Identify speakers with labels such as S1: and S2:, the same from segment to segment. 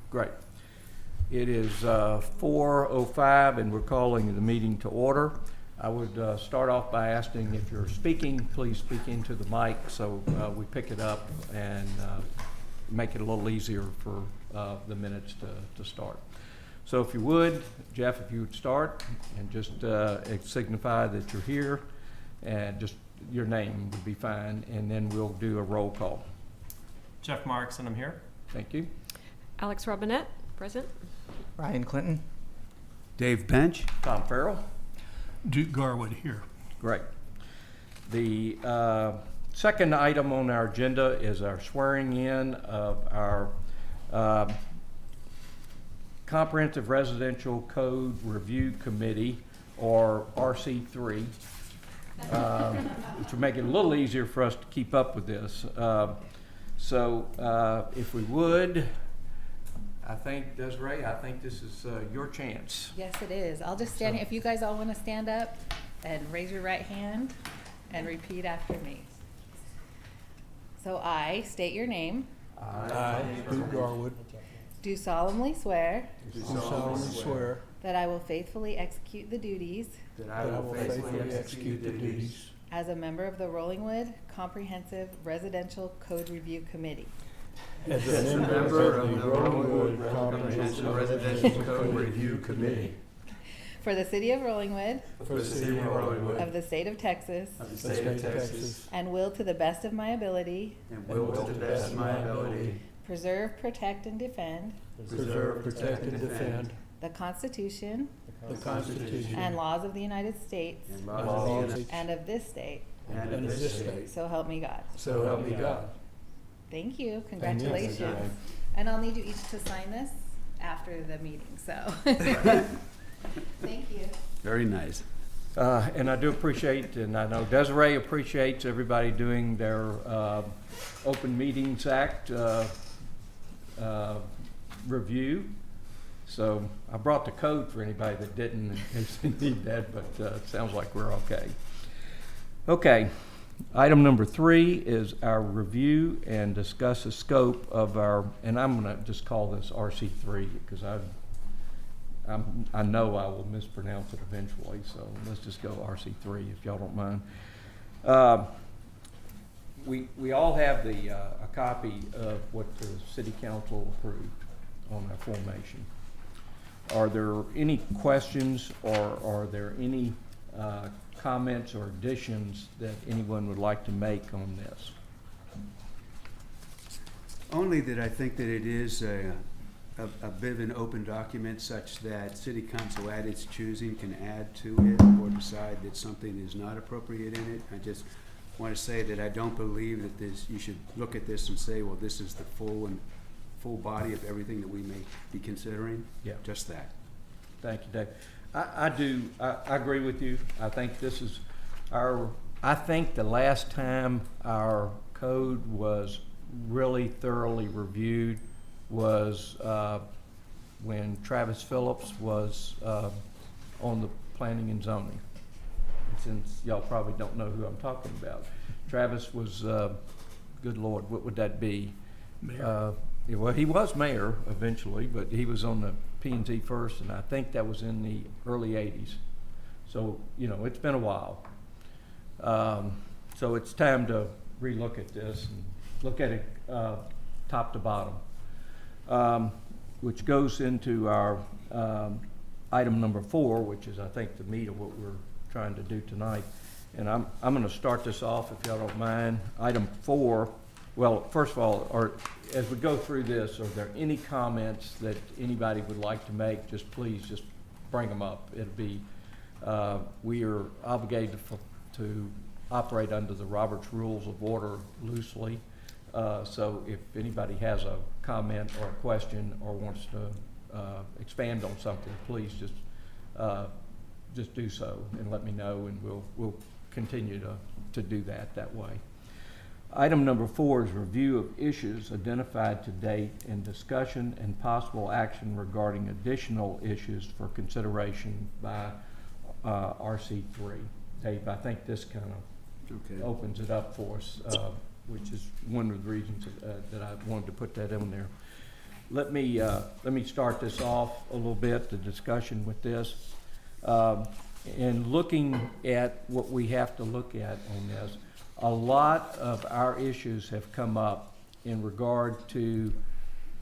S1: Great. It is 4:05 and we're calling the meeting to order. I would start off by asking if you're speaking, please speak into the mic so we pick it up and make it a little easier for the minutes to start. So if you would, Jeff, if you would start and just signify that you're here and just your name would be fine, and then we'll do a roll call.
S2: Jeff Marks, and I'm here.
S1: Thank you.
S3: Alex Robinette, present.
S4: Ryan Clinton.
S5: Dave Bench.
S1: Tom Farrell.
S6: Duke Garwood here.
S1: Great. The second item on our agenda is our swearing in of our Comprehensive Residential Code Review Committee, or RC3, which will make it a little easier for us to keep up with this. So if we would, I think, Desiree, I think this is your chance.
S7: Yes, it is. I'll just stand here. If you guys all want to stand up and raise your right hand and repeat after me. So I state your name.
S6: I, Duke Garwood,
S7: Do solemnly swear
S6: do solemnly swear
S7: that I will faithfully execute the duties
S6: that I will faithfully execute the duties
S7: as a member of the Rollingwood Comprehensive Residential Code Review Committee
S6: as a member of the Rollingwood Comprehensive Residential Code Review Committee
S7: for the City of Rollingwood
S6: for the City of Rollingwood
S7: of the State of Texas,
S6: of the State of Texas,
S7: and will to the best of my ability
S6: and will to the best of my ability
S7: preserve, protect, and defend
S6: preserve, protect, and defend
S7: the Constitution
S6: the Constitution
S7: and laws of the United States
S6: and laws of
S7: and of this state.
S6: this state.
S7: So help me God.
S6: So help me God.
S7: Thank you.
S6: Thank
S7: Congratulations.
S6: you.
S7: And I'll need you each to sign this after the meeting, so. Thank you.
S5: Very nice.
S1: And I do appreciate, and I know Desiree appreciates everybody doing their Open Meetings Act review. So I brought the code for anybody that didn't, in case they need that, but it sounds like we're okay. Okay, item number 3 is our review and discuss the scope of our, and I'm gonna just call this RC3 because I know I will mispronounce it eventually, so let's just go RC3 if y'all don't mind. We all have a copy of what the City Council approved on our formation. Are there any questions or are there any comments or additions that anyone would like to make on this?
S5: Only that I think that it is a bit of an open document such that City Council at its choosing can add to it or decide that something is not appropriate in it. I just want to say that I don't believe that you should look at this and say, well, this is the full body of everything that we may be considering.
S1: Yeah.
S5: Just that.
S1: Thank you, Dave. I agree with you. I think this is I think the last time our code was really thoroughly reviewed was when Travis Phillips was on the planning and zoning. And since y'all probably don't know who I'm talking about, Travis was, good Lord, what would that be?
S6: Mayor.
S1: Well, he was mayor eventually, but he was on the P&Z first, and I think that was in the early 80s. So, it's been a while. So it's time to relook at this and look at it top to bottom, which goes into our item number 4, which is, I think, the meat of what we're trying to do tonight. And I'm going to start this off, if y'all don't mind. Item 4, well, first of all, as we go through this, are there any comments that anybody would like to make? Please bring them up. It'll be, we are obligated to operate under the Robert's Rules of Order loosely. So if anybody has a comment or a question or wants to expand on something, please just do so and let me know, and we'll continue to do that way. Item number 4 is review of issues identified to date and discussion and possible action regarding additional issues for consideration by RC3. Dave, I think this kind of opens it up for us, which is one of the reasons that I wanted to put that in there. let me start this off a little bit, the discussion with this. In looking at what we have to look at on this, a lot of our issues have come up in regard to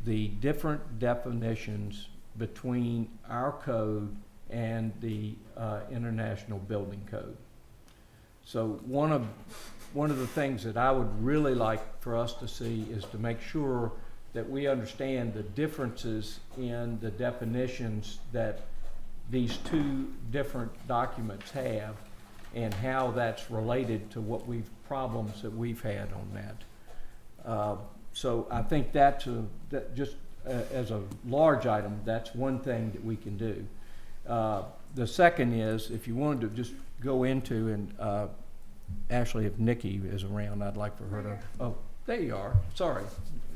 S1: the different definitions between our code and the International Building Code. So one of the things that I would really like for us to see is to make sure that we understand the differences in the definitions that these two different documents have and how that's related to problems that we've had on that. So I think that just as a large item, that's one thing that we can do. The second is, if you wanted to just go into, and Ashley, if Nikki is around, I'd like for her to, oh, there you are, sorry,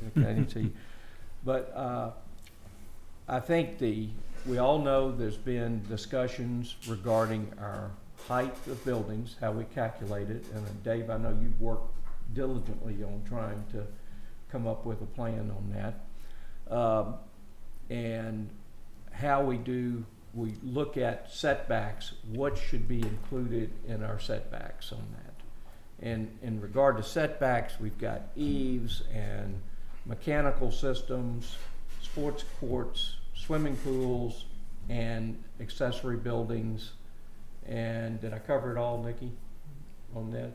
S1: okay, I didn't see you. But I think we all know there's been discussions regarding our height of buildings, how we calculate it, and Dave, I know you've worked diligently on trying to come up with a plan on that. And how we look at setbacks, what should be included in our setbacks on that. And in regard to setbacks, we've got eaves and mechanical systems, sports courts, swimming pools, and accessory buildings. And did I cover it all, Nikki, on that?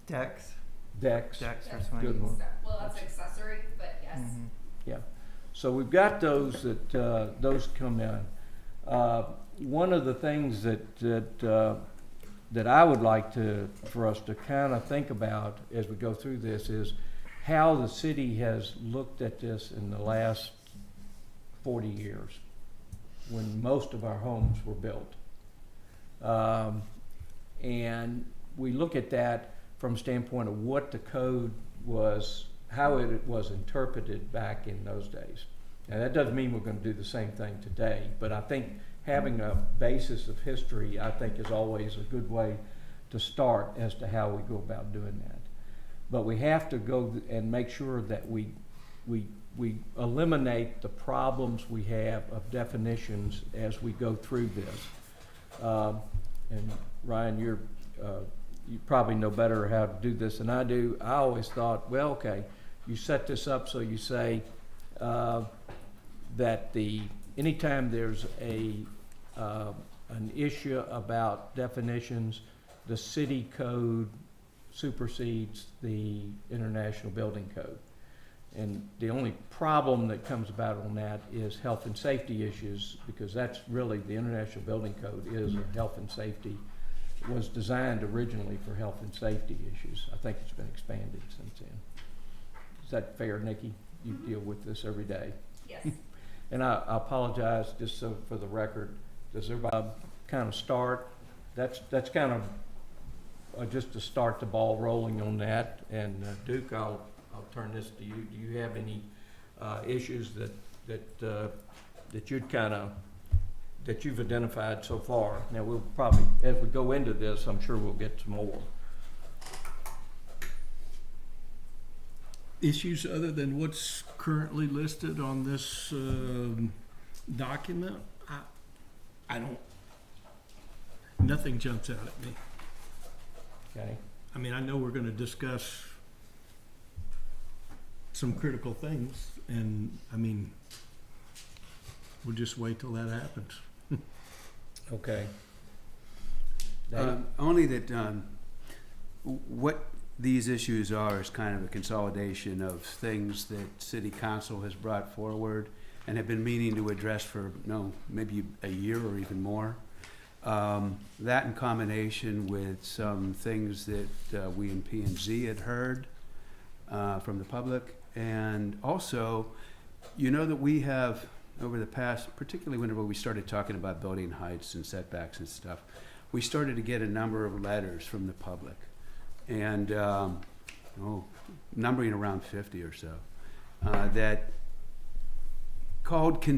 S6: Decks.
S1: Decks.
S6: Decks for
S1: Good
S6: swimming.
S1: one.
S4: Well, that's accessory, but yes.
S6: Mhm.
S1: Yeah, so we've got those those come in. One of the things that I would like for us to kind of think about as we go through this is how the city has looked at this in the last 40 years, when most of our homes were built. And we look at that from a standpoint of what the code was, how it was interpreted back in those days. Now, that doesn't mean we're going to do the same thing today, but I think having a basis of history, I think, is always a good way to start as to how we go about doing that. But we have to go and make sure that we eliminate the problems we have of definitions as we go through this. And Ryan, you probably know better how to do this than I do. I always thought, well, okay, you set this up so you say that anytime there's an issue about definitions, the city code supersedes the International Building Code. And the only problem that comes about on that is health and safety issues, because that's really, the International Building Code is a health and safety, was designed originally for health and safety issues. I think it's been expanded since then. Is that fair, Nikki? You deal with this every day.
S4: Yes.
S1: And I apologize, just so for the record, does everybody kind of start? That's kind of just to start the ball rolling on that. And Duke, I'll turn this to you. Do you have any issues that you've identified so far? Now, we'll probably, as we go into this, I'm sure we'll get some more.
S8: Issues other than what's currently listed on this document? I don't, nothing jumps out at me.
S1: Okay.
S8: I mean, I know we're gonna discuss some critical things, and, I mean, we'll just wait till that happens.
S1: Okay. Dave?
S5: Only that what these issues are is kind of a consolidation of things that City Council has brought forward and have been meaning to address for, maybe a year or even more. That in combination with some things that we in P&Z had heard from the public. And also, that we have, over the past, particularly whenever we started talking about building heights and setbacks and stuff, we started to get a number of letters from the public. And, numbering around 50 or so, that called to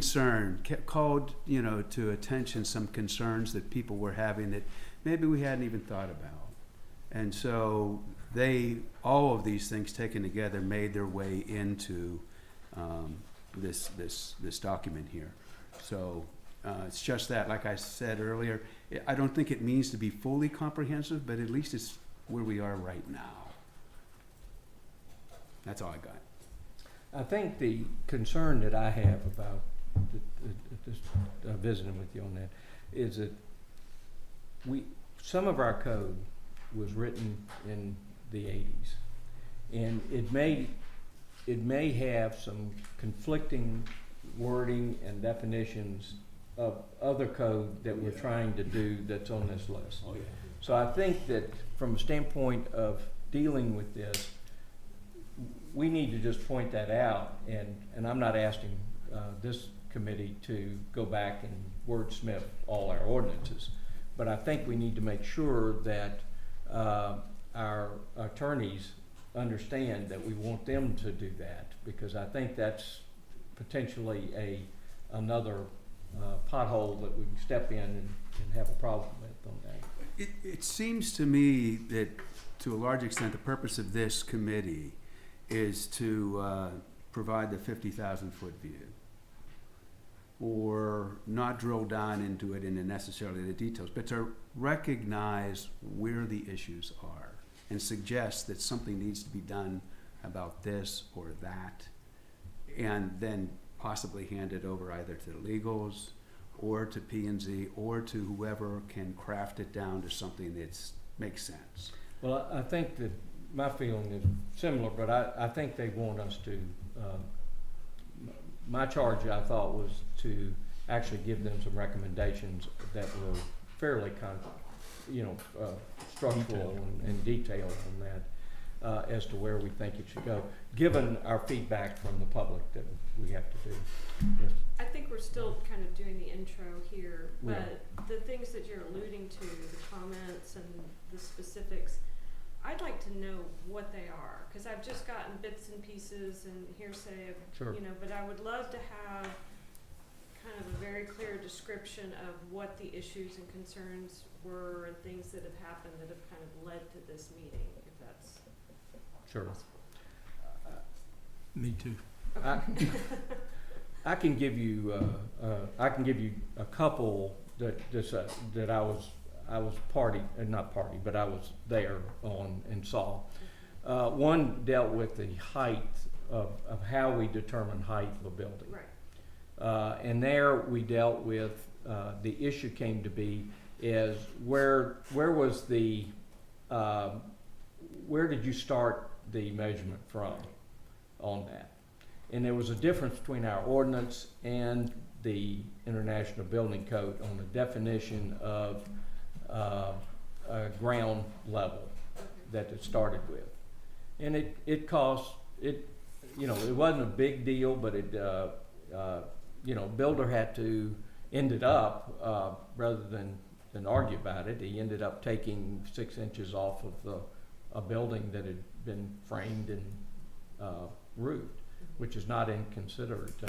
S5: attention some concerns that people were having that maybe we hadn't even thought about. And so all of these things taken together made their way into this document here. So, it's just that, like I said earlier, I don't think it means to be fully comprehensive, but at least it's where we are right now. That's all I got.
S1: I think the concern that I have about just visiting with you on that is that some of our code was written in the 80s, and it may have some conflicting wording and definitions of other code that we're trying to do that's on this list.
S5: Oh, yeah.
S1: So I think that from a standpoint of dealing with this, we need to just point that out, and I'm not asking this committee to go back and wordsmith all our ordinances, but I think we need to make sure that our attorneys understand that we want them to do that, because I think that's potentially another pothole that we can step in and have a problem with on that.
S5: It seems to me that, to a large extent, the purpose of this committee is to provide the 50,000-foot view, or not drill down into it in necessarily the details, but to recognize where the issues are and suggest that something needs to be done about this or that, and then possibly hand it over either to the legals or to P&Z or to whoever can craft it down to something that makes sense.
S1: Well, I think that my feeling is similar, but I think they want us to, my charge, I thought, was to actually give them some recommendations that were fairly structural and detailed on that, as to where we think it should go, given our feedback from the public that we have to do. Yes.
S3: I think we're still kind of doing the intro here,
S1: Yeah.
S3: but the things that you're alluding to, the comments and the specifics, I'd like to know what they are, because I've just gotten bits and pieces and hearsay of,
S1: Sure.
S3: but I would love to have kind of a very clear description of what the issues and concerns were and things that have happened that have kind of led to this meeting, if that's
S1: Sure.
S3: possible.
S8: Me too.
S1: I can give you a couple that I was but I was there on and saw. One dealt with the height of how we determine height of a building.
S3: Right.
S1: And there we dealt with, the issue came to be is where was the, where did you start the measurement from on that? And there was a difference between our ordinance and the International Building Code on the definition of ground level that it started with. And it cost, it wasn't a big deal, but builder had to, ended up, rather than argue about it, he ended up taking 6 inches off of a building that had been framed and roofed, which is not inconsiderate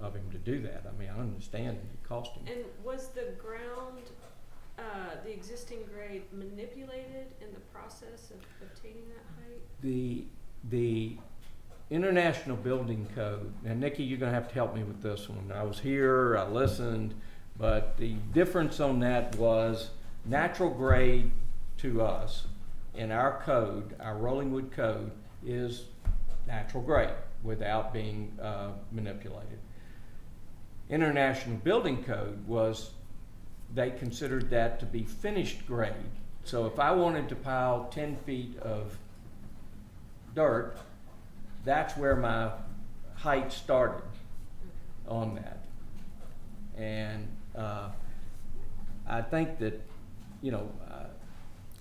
S1: of him to do that. I mean, I understand it cost him.
S3: And was the ground, the existing grade manipulated in the process of obtaining that height?
S1: The International Building Code, and Nikki, you're gonna have to help me with this one. I was here, I listened, but the difference on that was natural grade to us in our code, our Rolling Wood code, is natural grade without being manipulated. International Building Code was, they considered that to be finished grade. So if I wanted to pile 10 feet of dirt, that's where my height started on that. And I think that,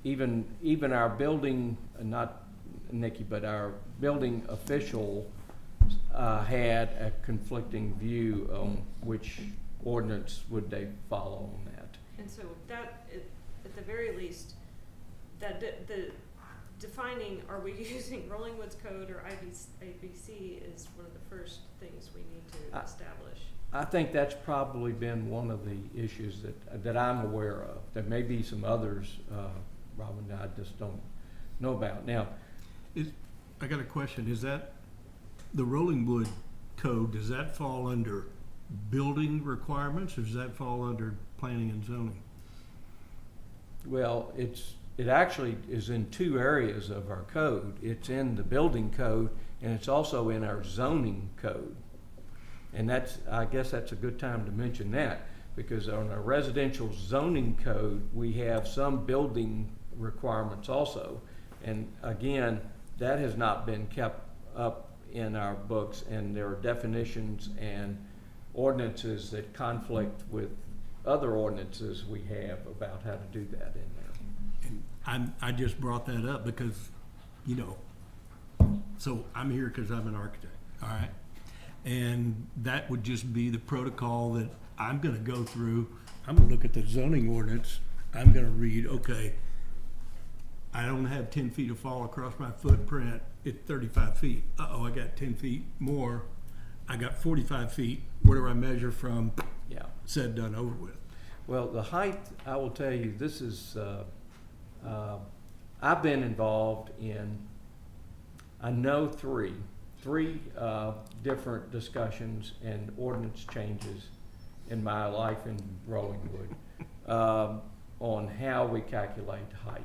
S1: even our building, not Nikki, but our building official had a conflicting view on which ordinance would they follow on that.
S3: And so that, at the very least, that the defining, are we using Rolling Woods Code or ABC is one of the first things we need to establish.
S1: I think that's probably been one of the issues that I'm aware of. There may be some others, Robin, that I just don't know about. Now,
S8: I got a question. Is that the Rolling Wood code, does that fall under building requirements, or does that fall under planning and zoning?
S1: Well, it actually is in two areas of our code. It's in the building code, and it's also in our zoning code. And I guess that's a good time to mention that, because on our residential zoning code, we have some building requirements also. And again, that has not been kept up in our books, and there are definitions and ordinances that conflict with other ordinances we have about how to do that in there.
S8: And I just brought that up because, you know, so I'm here because I'm an architect, all right? And that would just be the protocol that I'm gonna go through. I'm gonna look at the zoning ordinance. I'm gonna read, okay, I don't have 10 feet of fall across my footprint at 35 feet. Uh-oh, I got 10 feet more. I got 45 feet. Where do I measure from?
S1: Yeah.
S8: Said, done, over with.
S1: Well, the height, I will tell you, this is, I've been involved in, I know three different discussions and ordinance changes in my life in Rollingwood on how we calculate height.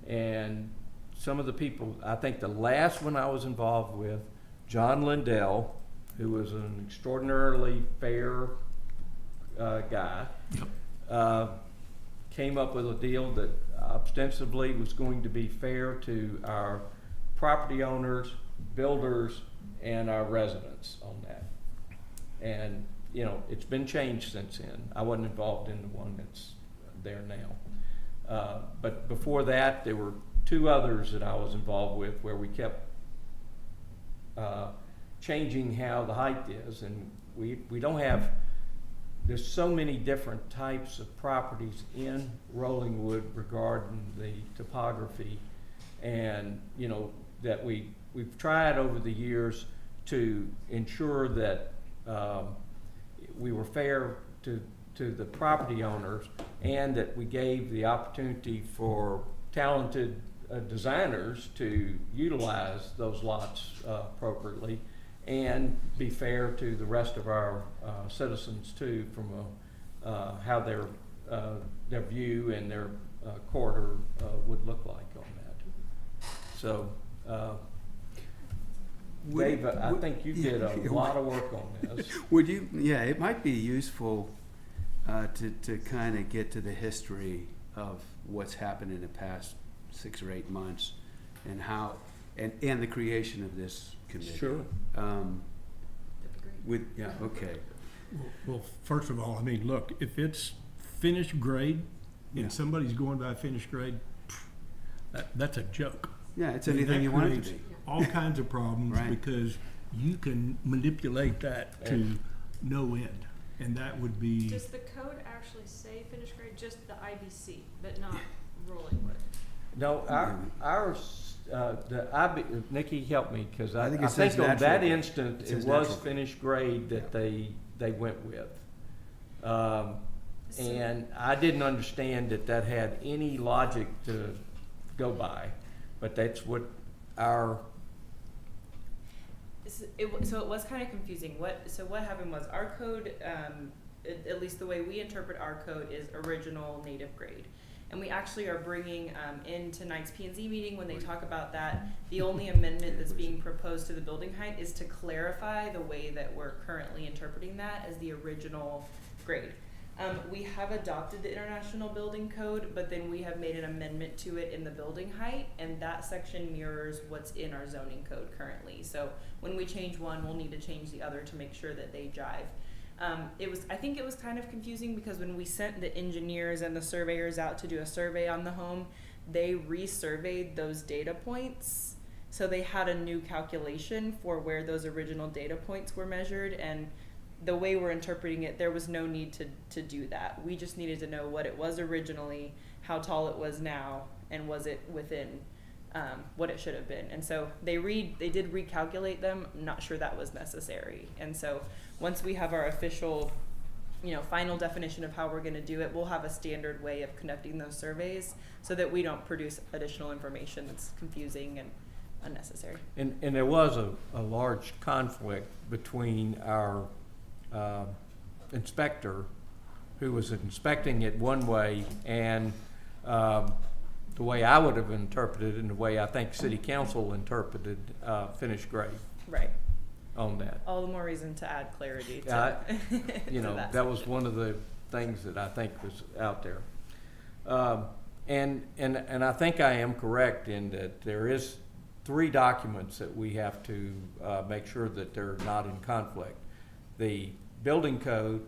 S1: And some of the people, I think the last one I was involved with, John Lindell, who was an extraordinarily fair guy, came up with a deal that ostensibly was going to be fair to our property owners, builders, and our residents on that. And, you know, it's been changed since then. I wasn't involved in the one that's there now. But before that, there were two others that I was involved with where we kept changing how the height is. And we don't have, there's so many different types of properties in Rollingwood regarding the topography, and, you know, that we've tried over the years to ensure that we were fair to the property owners, and that we gave the opportunity for talented designers to utilize those lots appropriately, and be fair to the rest of our citizens too, from how their view and their corridor would look like on that. So, Dave, I think you did a lot of work on this.
S5: Would you, yeah, it might be useful to kind of get to the history of what's happened in the past 6 or 8 months, and how, and the creation of this committee.
S1: Sure.
S5: Yeah, okay.
S8: Well, first of all, I mean, look, if it's finished grade
S5: Yeah.
S8: and somebody's going by finished grade, that's a joke.
S5: Yeah, it's
S8: I mean,
S5: anything
S8: that
S5: you want it to
S8: creates
S5: be.
S8: all kinds of problems
S5: Right.
S8: because you can manipulate that to no end. And that would be,
S3: Does the code actually say finished grade, just the IBC, but not Rollingwood?
S1: No, ours, Nikki, help me, because I
S5: I think
S1: think
S5: it says
S1: on
S5: natural
S1: that
S5: grade.
S1: instant,
S5: It
S1: it
S5: says
S1: was
S5: natural grade.
S1: finished grade that they went with.
S3: So-
S1: And I didn't understand that had any logic to go by, but that's what our,
S9: So it was kind of confusing. What happened was our code, at least the way we interpret our code, is original native grade. And we actually are bringing in tonight's P&Z meeting, when they talk about that, the only amendment that's being proposed to the building height is to clarify the way that we're currently interpreting that as the original grade. We have adopted the International Building Code, but then we have made an amendment to it in the building height, and that section mirrors what's in our zoning code currently. So when we change one, we'll need to change the other to make sure that they jive. I think it was kind of confusing because when we sent the engineers and the surveyors out to do a survey on the home, they resurveyed those data points. So they had a new calculation for where those original data points were measured, and the way we're interpreting it, there was no need to do that. We just needed to know what it was originally, how tall it was now, and was it within what it should have been. And so they did recalculate them. I'm not sure that was necessary. And so once we have our official, final definition of how we're going to do it, we'll have a standard way of conducting those surveys so that we don't produce additional information that's confusing and unnecessary.
S1: And there was a large conflict between our inspector, who was inspecting it one way, and the way I would have interpreted it and the way I think city council interpreted finished grade
S9: Right.
S1: on that.
S9: All the more reason to add clarity to,
S1: You
S9: to
S1: know, that was
S9: section.
S1: one of the things that I think was out there. And I think I am correct in that there is 3 documents that we have to make sure that they're not in conflict. The building code,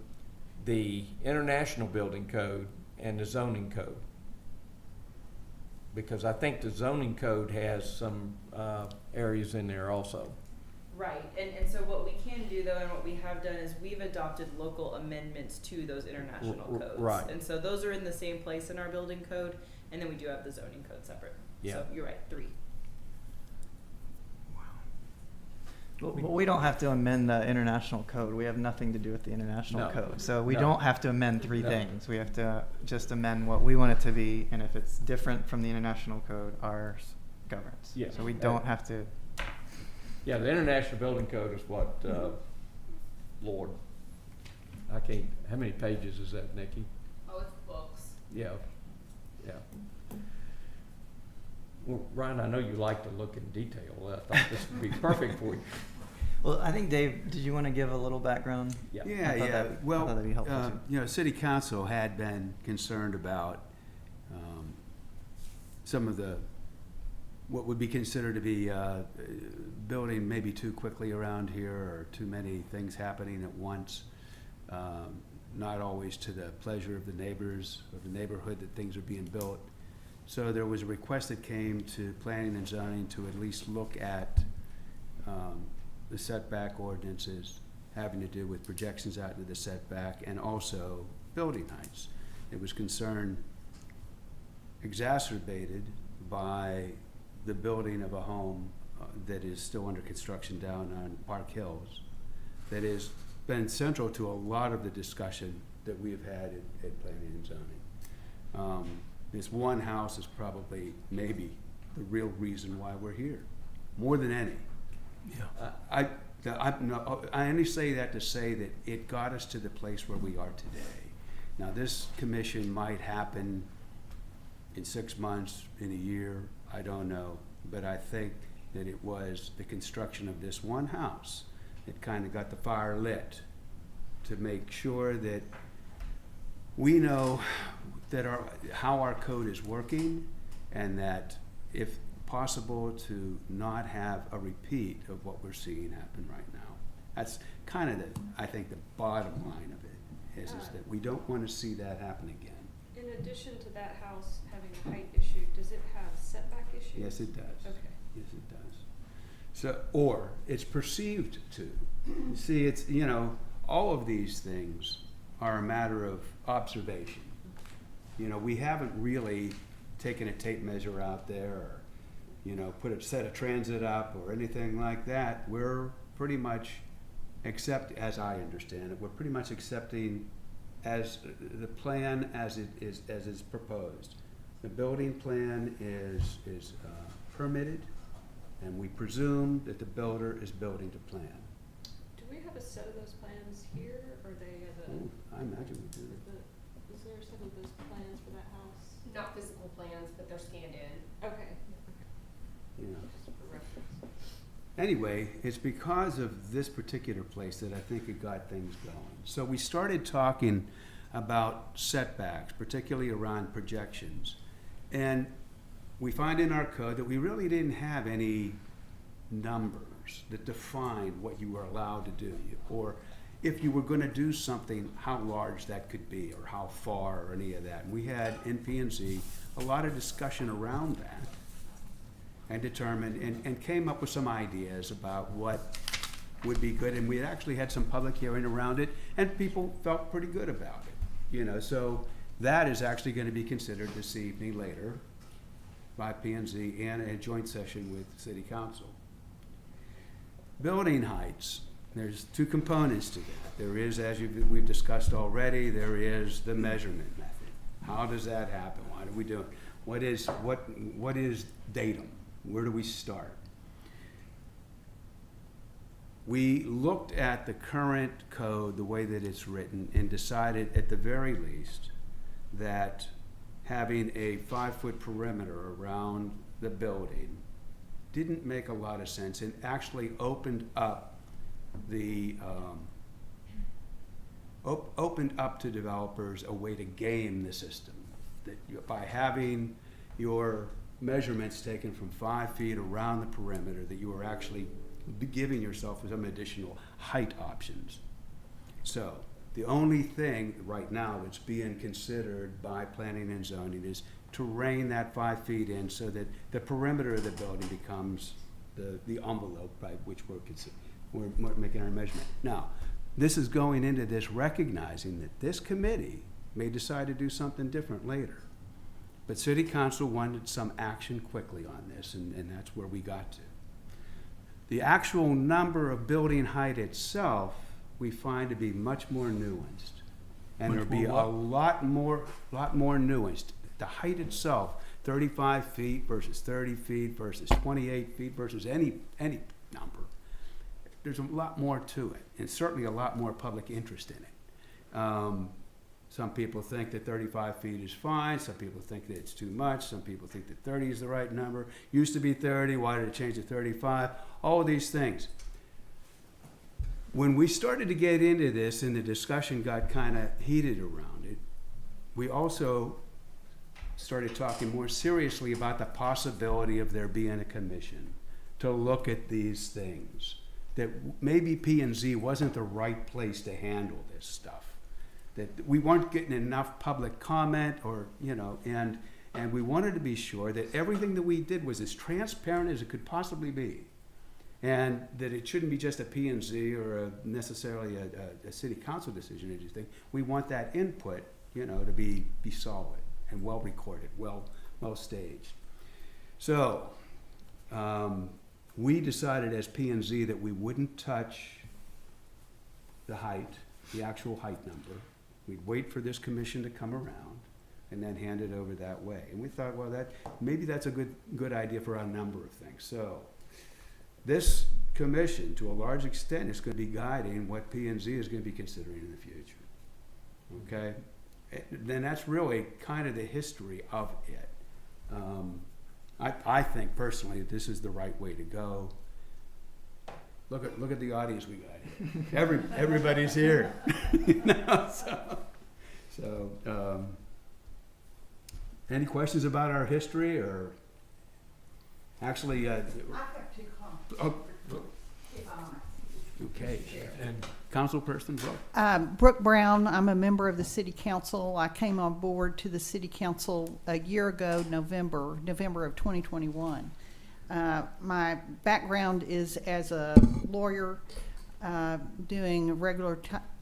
S1: the international building code, and the zoning code. Because I think the zoning code has some areas in there also.
S9: Right, and so what we can do though, and what we have done is we've adopted local amendments to those international codes.
S1: Right.
S9: And so those are in the same place in our building code, and then we do have the zoning code separate.
S1: Yeah.
S9: So you're right, 3.
S6: But we don't have to amend the international code. We have nothing to do with the international
S1: No.
S6: code. So we
S1: No.
S6: don't have to amend 3
S1: No.
S6: things. We have to just amend what we want it to be, and if it's different from the international code, ours governs.
S1: Yeah.
S6: So we don't have to.
S1: Yeah, the international building code is what, Lord, I can't, how many pages is that, Nikki?
S4: Oh, it's books.
S1: Yeah, yeah. Well, Ryan, I know you like to look in detail. I thought this would be perfect for you.
S6: Well, I think Dave, did you want to give a little background?
S1: Yeah.
S5: Yeah,
S6: I thought
S5: yeah.
S6: that- I
S5: Well,
S6: thought that'd be helpful, too.
S5: you know, city council had been concerned about some of the, what would be considered to be building maybe too quickly around here, or too many things happening at once. Not always to the pleasure of the neighbors or the neighborhood that things are being built. So there was a request that came to planning and zoning to at least look at the setback ordinances having to do with projections out into the setback, and also building heights. It was concern exacerbated by the building of a home that is still under construction down on Park Hills, that has been central to a lot of the discussion that we have had at planning and zoning. This one house is probably maybe the real reason why we're here, more than any.
S8: Yeah.
S5: I only say that to say that it got us to the place where we are today. Now, this commission might happen in 6 months, in a year, I don't know, but I think that it was the construction of this one house that kind of got the fire lit to make sure that we know that how our code is working, and that if possible to not have a repeat of what we're seeing happen right now. That's kind of I think the bottom line of it is that we don't want to see that happen again.
S3: In addition to that house having a height issue, does it have setback issues?
S5: Yes, it does.
S3: Okay.
S5: Yes, it does. So, or it's perceived to. You see, it's, you know, all of these things are a matter of observation. You know, we haven't really taken a tape measure out there, or, you know, put a set of transit up or anything like that. We're pretty much as I understand it, we're pretty much accepting as the plan as it is proposed. The building plan is permitted, and we presume that the builder is building to plan.
S3: Do we have a set of those plans here, or are they
S5: Oh, I imagine we do.
S3: is there a set of those plans for that house?
S4: Not physical plans, but they're scanned in.
S3: Okay.
S5: You know.
S3: Just for reference.
S5: Anyway, it's because of this particular place that I think it got things going. So we started talking about setbacks, particularly around projections. And we find in our code that we really didn't have any numbers that defined what you were allowed to do, or if you were going to do something, how large that could be, or how far, or any of that. And we had in P&Z a lot of discussion around that, and determined and came up with some ideas about what would be good. And we had actually had some public hearing around it, and people felt pretty good about it. You know, so that is actually going to be considered this evening later by P&Z and a joint session with City Council. Building heights. There's 2 components to that. There is, as we've discussed already, there is the measurement method. How does that happen? Why do we do it? What is datum? Where do we start? We looked at the current code, the way that it's written, and decided at the very least that having a 5-foot perimeter around the building didn't make a lot of sense and actually opened up the, opened up to developers a way to game the system. That by having your measurements taken from 5 feet around the perimeter, that you are actually giving yourself some additional height options. So the only thing right now that's being considered by planning and zoning is to rein that 5 feet in so that the perimeter of the building becomes the envelope by which we're making our measurement. Now, this is going into this recognizing that this committee may decide to do something different later. But City Council wanted some action quickly on this, and that's where we got to. The actual number of building height itself, we find to be much more nuanced. And
S8: Much
S5: there'll be
S8: more
S5: a lot more nuanced. The height itself, 35 feet versus 30 feet versus 28 feet versus any number. There's a lot more to it, and certainly a lot more public interest in it. Some people think that 35 feet is fine. Some people think that it's too much. Some people think that 30 is the right number. Used to be 30. Why did it change to 35? All of these things. When we started to get into this and the discussion got kind of heated around it, we also started talking more seriously about the possibility of there being a commission to look at these things. That maybe P&Z wasn't the right place to handle this stuff. That we weren't getting enough public comment or, and we wanted to be sure that everything that we did was as transparent as it could possibly be. And that it shouldn't be just a P&Z or necessarily a city council decision or anything. We want that input, to be solid and well recorded, well staged. So we decided as P&Z that we wouldn't touch the height, the actual height number. We'd wait for this commission to come around and then hand it over that way. And we thought, well, maybe that's a good idea for a number of things. So this commission, to a large extent, is going to be guiding what P&Z is going to be considering in the future. Okay? Then that's really kind of the history of it. I think personally that this is the right way to go. Look at the audience we got here. Everybody's here. So any questions about our history or actually?
S10: I've got 2 comments. If I might.
S5: Okay. And councilperson Brooke.
S10: Brooke Brown, I'm a member of the City Council. I came on board to the City Council a year ago, November of 2021. My background is as a lawyer doing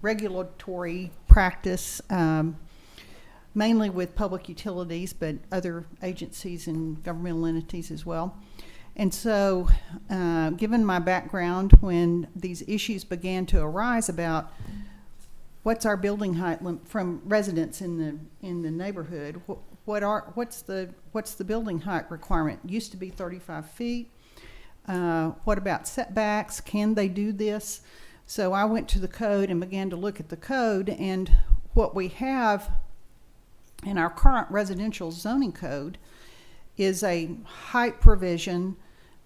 S10: regulatory practice, mainly with public utilities, but other agencies and governmental entities as well. And so, given my background, when these issues began to arise about what's our building height from residents in the neighborhood, what's the building height requirement? It used to be 35 feet. What about setbacks? Can they do this? So I went to the code and began to look at the code, and what we have in our current residential zoning code is a height provision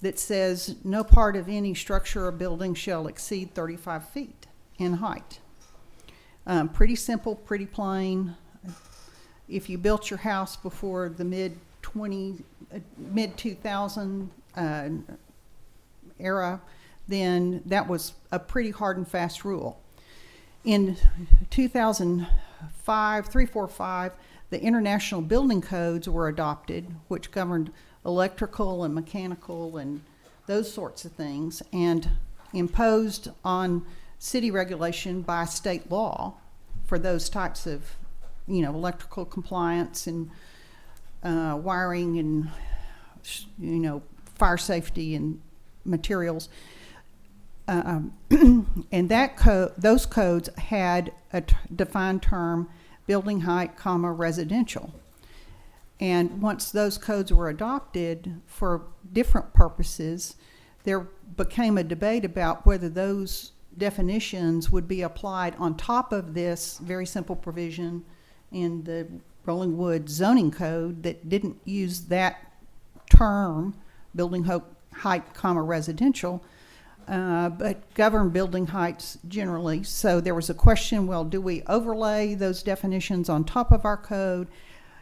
S10: that says no part of any structure or building shall exceed 35 feet in height. Pretty simple, pretty plain. If you built your house before the mid-2000 era, then that was a pretty hard and fast rule. In 2005, 345, the international building codes were adopted, which governed electrical and mechanical and those sorts of things, and imposed on city regulation by state law for those types of, electrical compliance and wiring and, fire safety and materials. And those codes had a defined term, building height, residential. And once those codes were adopted for different purposes, there became a debate about whether those definitions would be applied on top of this very simple provision in the Rolling Woods zoning code that didn't use that term, building height, comma, residential, but govern building heights generally. So there was a question, well, do we overlay those definitions on top of our code?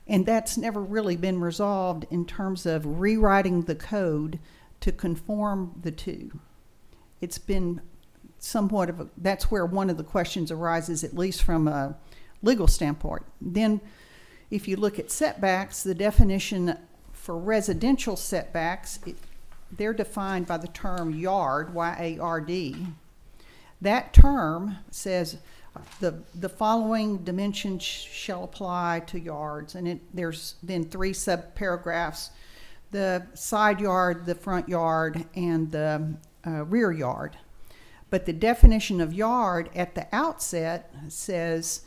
S10: And that's never really been resolved in terms of rewriting the code to conform the two. It's been somewhat of a, that's where one of the questions arises, at least from a legal standpoint. Then if you look at setbacks, the definition for residential setbacks, they're defined by the term yard, Y-A-R-D. That term says the following dimensions shall apply to yards, and there's then 3 subparagraphs: the side yard, the front yard, and the rear yard. But the definition of yard at the outset says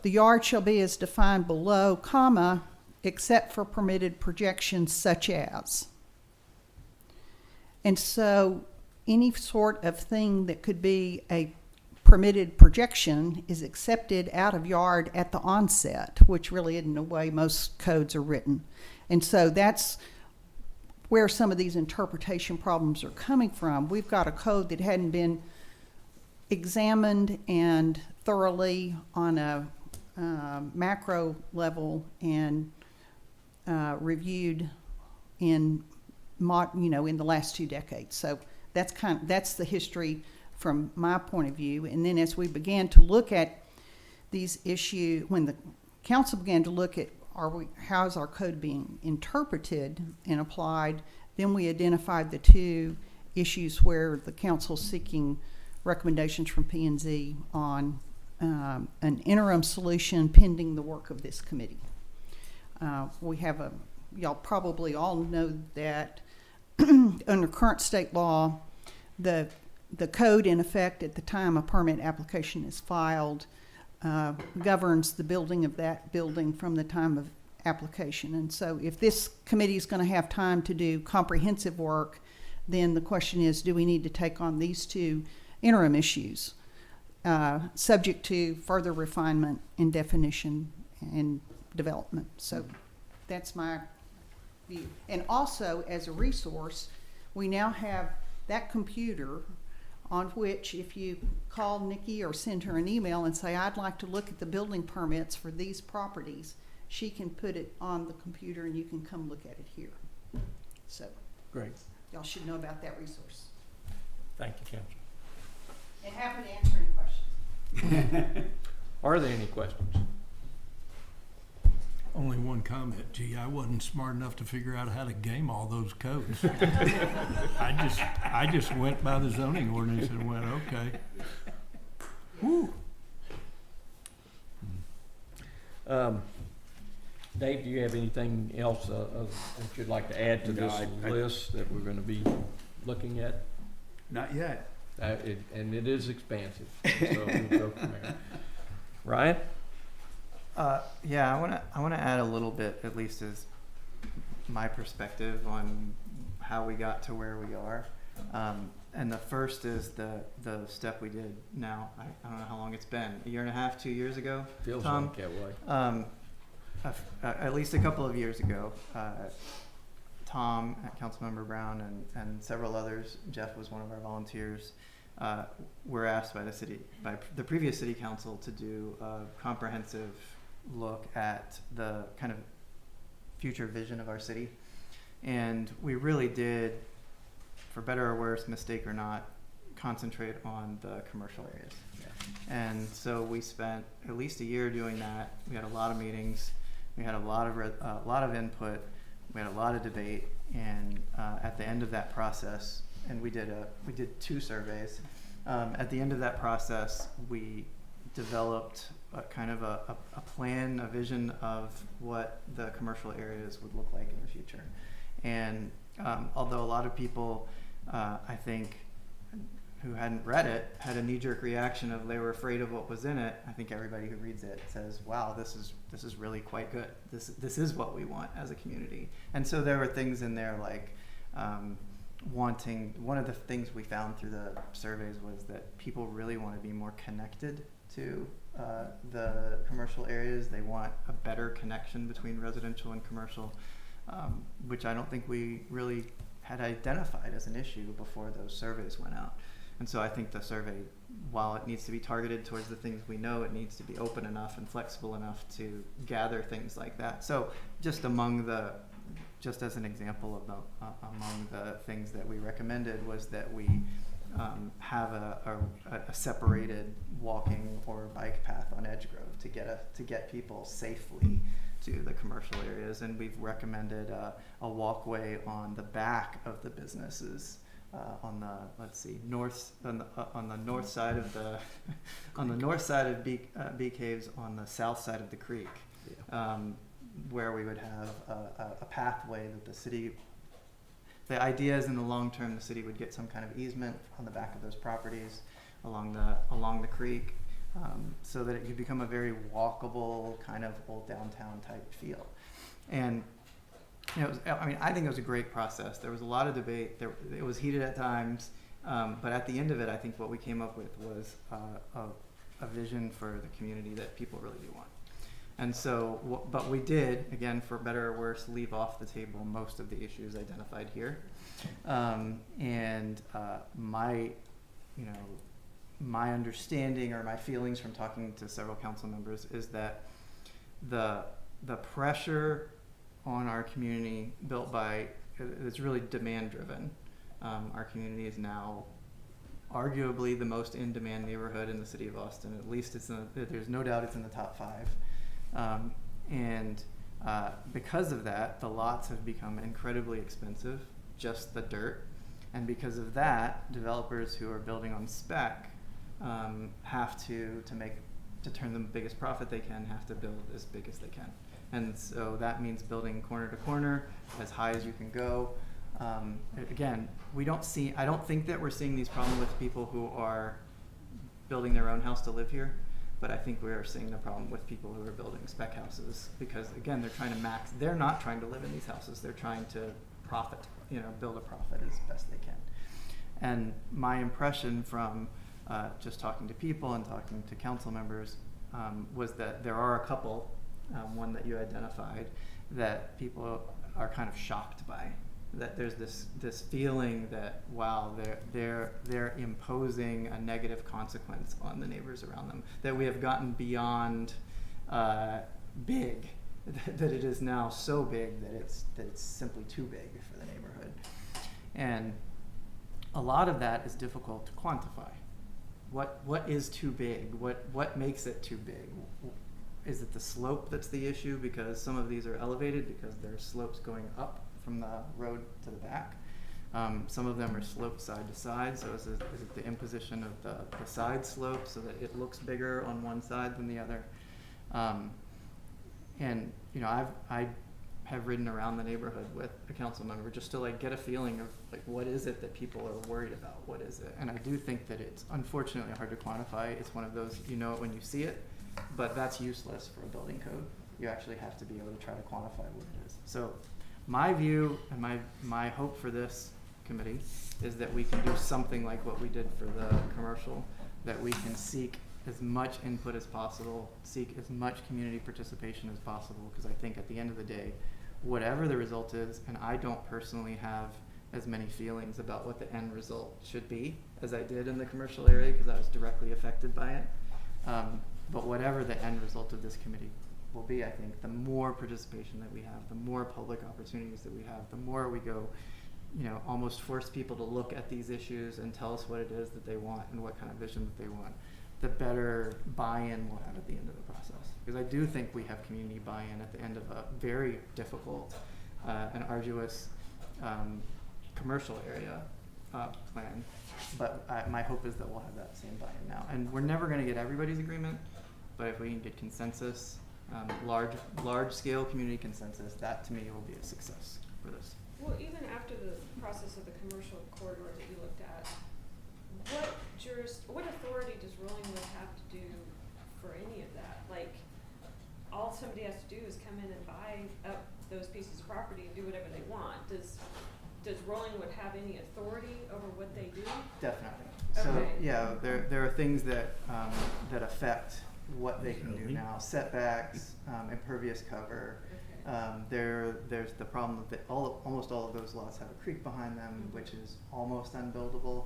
S10: the yard shall be as defined below, comma, except for permitted projections such as. And so any sort of thing that could be a permitted projection is accepted out of yard at the onset, which really isn't the way most codes are written. And so that's where some of these interpretation problems are coming from. We've got a code that hadn't been examined and thoroughly on a macro level and reviewed in in the last 2 decades. So that's the history from my point of view. And then as we began to look at these issues, when the council began to look at how is our code being interpreted and applied, then we identified the 2 issues where the council's seeking recommendations from P&Z on an interim solution pending the work of this committee. Y'all probably all know that under current state law, the code in effect at the time a permit application is filed governs the building of that building from the time of application. And so if this committee is going to have time to do comprehensive work, then the question is, do we need to take on these 2 interim issues subject to further refinement and definition and development? So that's my view. And also, as a resource, we now have that computer on which, if you call Nikki or send her an email and say, I'd like to look at the building permits for these properties, she can put it on the computer and you can come look at it here. So
S1: Great.
S10: y'all should know about that resource.
S1: Thank you, Council.
S10: And happy to answer any questions.
S1: Are there any questions?
S8: Only one comment. Gee, I wasn't smart enough to figure out how to game all those codes. I just went by the zoning ordinance and went, okay. Whew.
S1: Dave, do you have anything else that you'd like to add to
S5: No,
S1: this
S5: I-
S1: list that we're going to be looking at?
S5: Not yet.
S1: And it is expansive, so we'll go from there. Ryan?
S6: Yeah, I wanna add a little bit, at least as my perspective on how we got to where we are. And the first is the step we did now. I don't know how long it's been, 1.5, 2 years ago.
S1: Feels
S6: Tom?
S1: like that way.
S6: At least a couple of years ago, Tom, Councilmember Brown, and several others, Jeff was one of our volunteers, were asked by the previous city council to do a comprehensive look at the kind of future vision of our city. And we really did, for better or worse, mistake or not, concentrate on the commercial areas. And so we spent at least a year doing that. We had a lot of meetings. We had a lot of input. We had a lot of debate. And at the end of that process, and we did 2 surveys. At the end of that process, we developed a kind of a plan, a vision of what the commercial areas would look like in the future. And although a lot of people, I think, who hadn't read it had a knee-jerk reaction of they were afraid of what was in it, I think everybody who reads it says, wow, this is really quite good. This is what we want as a community. And so there were things in there like one of the things we found through the surveys was that people really want to be more connected to the commercial areas. They want a better connection between residential and commercial, which I don't think we really had identified as an issue before those surveys went out. And so I think the survey, while it needs to be targeted towards the things we know, it needs to be open enough and flexible enough to gather things like that. So just as an example of among the things that we recommended was that we have a separated walking or bike path on Edgegrove to get people safely to the commercial areas, and we've recommended a walkway on the back of the businesses on the north side of the on the north side of Bee Caves, on the south side of the creek, where we would have a pathway that the city. The idea is in the long term, the city would get some kind of easement on the back of those properties along the creek, so that it could become a very walkable kind of old downtown type feel. And I think it was a great process. There was a lot of debate. It was heated at times, but at the end of it, I think what we came up with was a vision for the community that people really do want. And so, but we did, again, for better or worse, leave off the table most of the issues identified here. My understanding or my feelings from talking to several council members is that the pressure on our community it's really demand driven. Our community is now arguably the most in-demand neighborhood in the city of Austin. At least there's no doubt it's in the top 5. Because of that, the lots have become incredibly expensive, just the dirt. And because of that, developers who are building on spec have to turn the biggest profit they can, have to build as big as they can. And so that means building corner to corner, as high as you can go. Again, I don't think that we're seeing these problems with people who are building their own house to live here, but I think we are seeing the problem with people who are building spec houses, because again, they're not trying to live in these houses, they're trying to build a profit as best they can. And my impression from just talking to people and talking to council members was that there are a couple, one that you identified, that people are kind of shocked by. That there's this feeling that, wow, they're imposing a negative consequence on the neighbors around them. That we have gotten beyond big, that it is now so big that it's simply too big for the neighborhood. And a lot of that is difficult to quantify. What is too big? What makes it too big? Is it the slope that's the issue? Because some of these are elevated because there's slopes going up from the road to the back. Some of them are sloped side to side, so is it the imposition of the side slope so that it looks bigger on one side than the other? And I have ridden around the neighborhood with a council member just to get a feeling of what is it that people are worried about? What is it? And I do think that it's unfortunately hard to quantify. It's one of those, you know it when you see it, but that's useless for a building code. You actually have to be able to try to quantify what it is. So my view and my hope for this committee is that we can do something like what we did for the commercial, that we can seek as much input as possible, seek as much community participation as possible, because I think at the end of the day, whatever the result is, and I don't personally have as many feelings about what the end result should be as I did in the commercial area, because I was directly affected by it. But whatever the end result of this committee will be, I think the more participation that we have, the more public opportunities that we have, the more we go, almost force people to look at these issues and tell us what it is that they want and what kind of vision that they want, the better buy-in we'll have at the end of the process. Because I do think we have community buy-in at the end of a very difficult and arduous commercial area plan. But my hope is that we'll have that same buy-in now. And we're never going to get everybody's agreement, but if we can get consensus, large-scale community consensus, that to me will be a success for this.
S3: Well, even after the process of the commercial corridor that you looked at, what authority does Rollingwood have to do for any of that? All somebody has to do is come in and buy up those pieces of property and do whatever they want. Does does Rollingwood have any authority over what they do?
S6: Definitely. So,
S3: Okay.
S6: yeah, there are things that, that affect what they can do
S8: Zoning.
S6: now, setbacks, impervious cover.
S3: Okay.
S6: There's the problem that almost all of those lots have a creek behind them, which is almost unbuildable.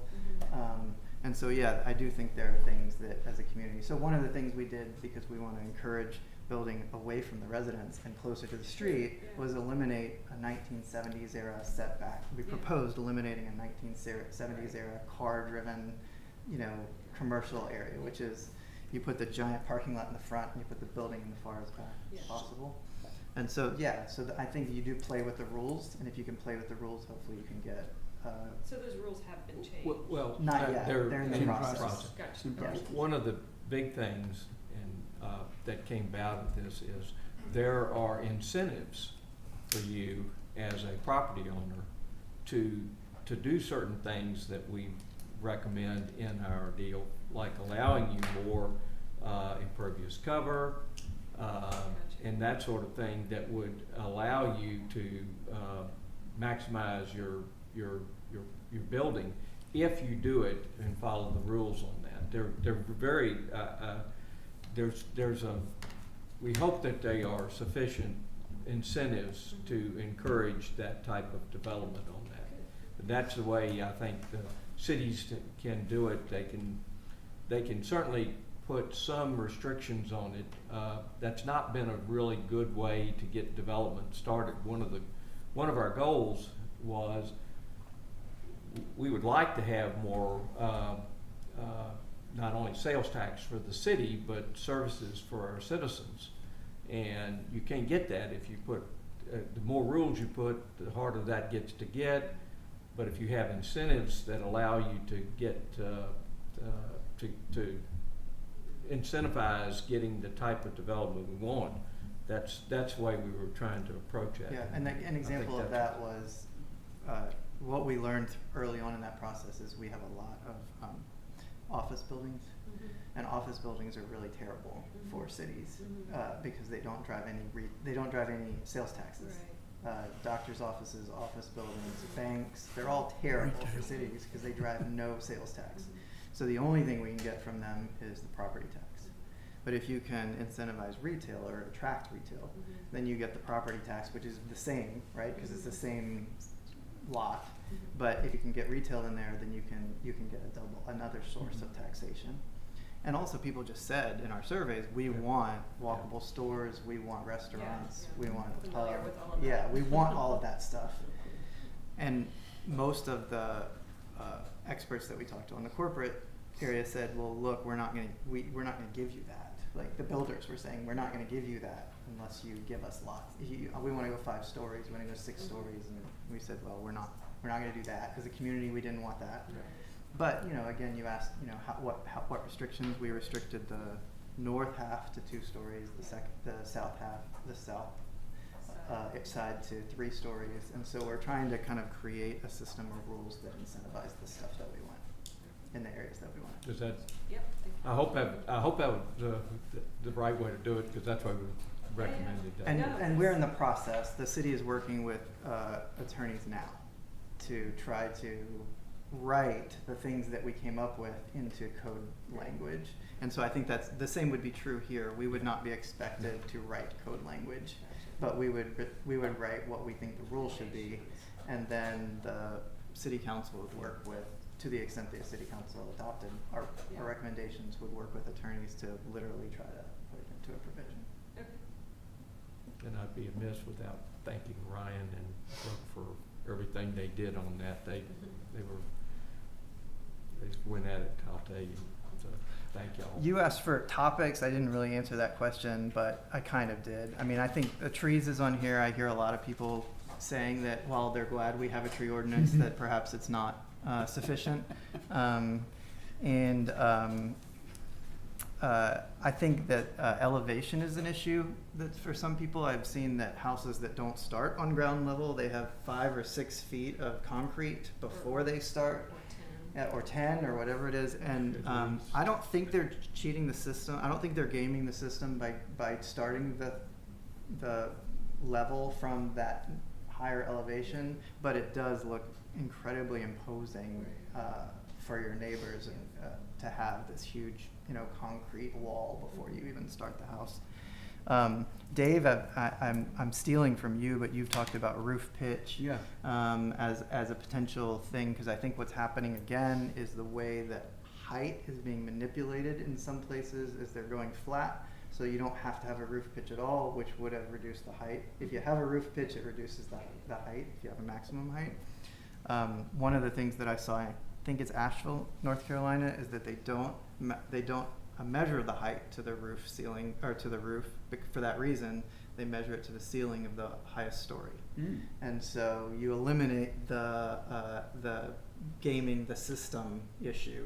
S3: Mhm.
S6: And so, yeah, I do think there are things that, as a community, so one of the things we did, because we want to encourage building away from the residents and closer to the street,
S3: Yeah.
S6: was eliminate a 1970s era setback. We
S3: Yeah.
S6: proposed eliminating a 1970s era car-driven, commercial area, which is, you put the giant parking lot in the front and you put the building in the far as back
S3: Yeah.
S6: as possible. And so, yeah, I think you do play with the rules, and if you can play with the rules, hopefully you can get,
S3: So those rules have been changed?
S1: Well,
S6: Not yet. They're in the
S5: process.
S3: Gotcha.
S6: Yeah.
S1: One of the big things that came about of this is there are incentives for you as a property owner to do certain things that we recommend in our deal, like allowing you more impervious cover, and that sort of thing that would allow you to maximize your building if you do it and follow the rules on that. They're very we hope that they are sufficient incentives to encourage that type of development on that. But that's the way I think the cities can do it. They can certainly put some restrictions on it. That's not been a really good way to get development started. One of our goals was we would like to have more not only sales tax for the city, but services for our citizens. And you can't get that if you put, the more rules you put, the harder that gets to get. But if you have incentives that allow you to get, to incentivize getting the type of development we want, that's the way we were trying to approach it.
S6: Yeah, and an example of that was, what we learned early on in that process is we have a lot of office buildings,
S3: Mhm.
S6: and office buildings are really terrible for cities
S3: Mhm.
S6: because they don't drive any sales taxes.
S3: Right.
S6: Doctors' offices, office buildings, banks, they're all terrible for
S8: Retail.
S6: cities because they drive no sales tax.
S3: Mhm.
S6: So the only thing we can get from them is the property tax. But if you can incentivize retail or attract retail,
S3: Mhm.
S6: then you get the property tax, which is the same, right? Because it's the same lot.
S3: Mhm.
S6: But if you can get retail in there, then you can get another source of taxation. And also, people just said in our surveys, we want walkable stores, we want restaurants,
S3: Yeah.
S6: we want a
S3: Familiar
S6: pub.
S3: with all of
S6: Yeah,
S3: that.
S6: we want all of that stuff. And most of the experts that we talked to on the corporate area said, well, look, we're not gonna give you that. Like the builders were saying, we're not gonna give you that unless you give us lots. We wanna go 5 stories, we wanna go 6 stories, and we said, well, we're not gonna do that. As a community, we didn't want that.
S3: Right.
S6: But, again, you asked, what restrictions? We restricted the north half to 2 stories, the south half, side to 3 stories. And so we're trying to kind of create a system of rules that incentivize the stuff that we want in the areas that we want.
S1: Does that,
S3: Yep. Thank you.
S1: I hope that was the right way to do it, because that's why we recommended that.
S6: And we're in the process. The city is working with attorneys now to try to write the things that we came up with into code language. And so I think that's the same would be true here. We would not be expected to write code language, but we would write what we think the rules should be, and then the city council would work with, to the extent the city council adopted our recommendations, would work with attorneys to literally try to put it into a provision.
S3: Okay.
S1: And I'd be amiss without thanking Ryan and Brooke for everything they did on that. They went at it, I'll tell you. So thank y'all.
S6: You asked for topics. I didn't really answer that question, but I kind of did. I mean, I think the trees is on here. I hear a lot of people saying that while they're glad we have a tree ordinance, that perhaps it's not sufficient. I think that elevation is an issue that for some people. I've seen that houses that don't start on ground level, they have 5 or 6 feet of concrete before they start. Or 10 or whatever it is, and I don't think they're cheating the system. I don't think they're gaming the system by starting the level from that higher elevation, but it does look incredibly imposing for your neighbors and to have this huge, concrete wall before you even start the house. Dave, I'm stealing from you, but you've talked about roof pitch
S5: Yeah.
S6: as a potential thing, because I think what's happening again is the way that height is being manipulated in some places is they're going flat, so you don't have to have a roof pitch at all, which would have reduced the height. If you have a roof pitch, it reduces the height if you have a maximum height. One of the things that I saw, I think it's Asheville, North Carolina, is that they don't measure the height to the roof ceiling or to the roof. For that reason, they measure it to the ceiling of the highest story. And so you eliminate the gaming the system issue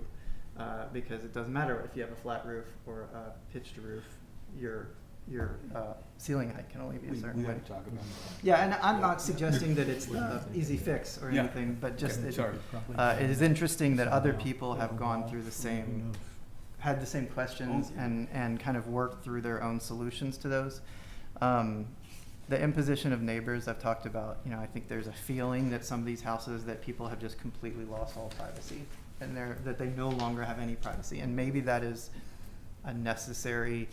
S6: because it doesn't matter if you have a flat roof or a pitched roof. Your ceiling height can only be a certain
S5: We
S6: way.
S5: had to talk about that.
S6: Yeah, and I'm not suggesting that it's the easy fix or
S5: Yeah.
S6: anything, but just
S5: Yeah,
S6: it,
S5: sorry.
S6: it is interesting that other people have gone through the same, had the same questions and kind of worked through their own solutions to those. The imposition of neighbors I've talked about, I think there's a feeling that some of these houses that people have just completely lost all privacy and that they no longer have any privacy. And maybe that is a necessary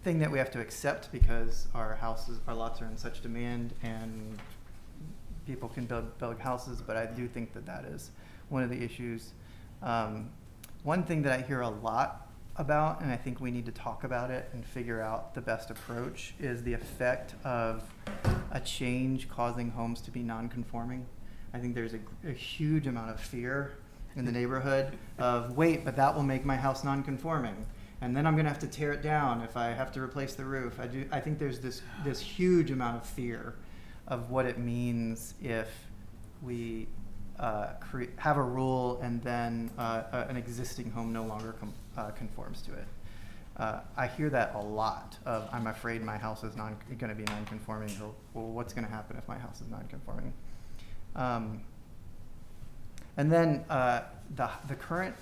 S6: thing that we have to accept because our lots are in such demand and people can build houses, but I do think that is one of the issues. One thing that I hear a lot about, and I think we need to talk about it and figure out the best approach, is the effect of a change causing homes to be non-conforming. I think there's a huge amount of fear in the neighborhood of, wait, but that will make my house non-conforming. And then I'm gonna have to tear it down if I have to replace the roof. I think there's this huge amount of fear of what it means if we have a rule and then an existing home no longer conforms to it. I hear that a lot of, I'm afraid my house is going to be non-conforming, or well, what's going to happen if my house is non-conforming? And then the current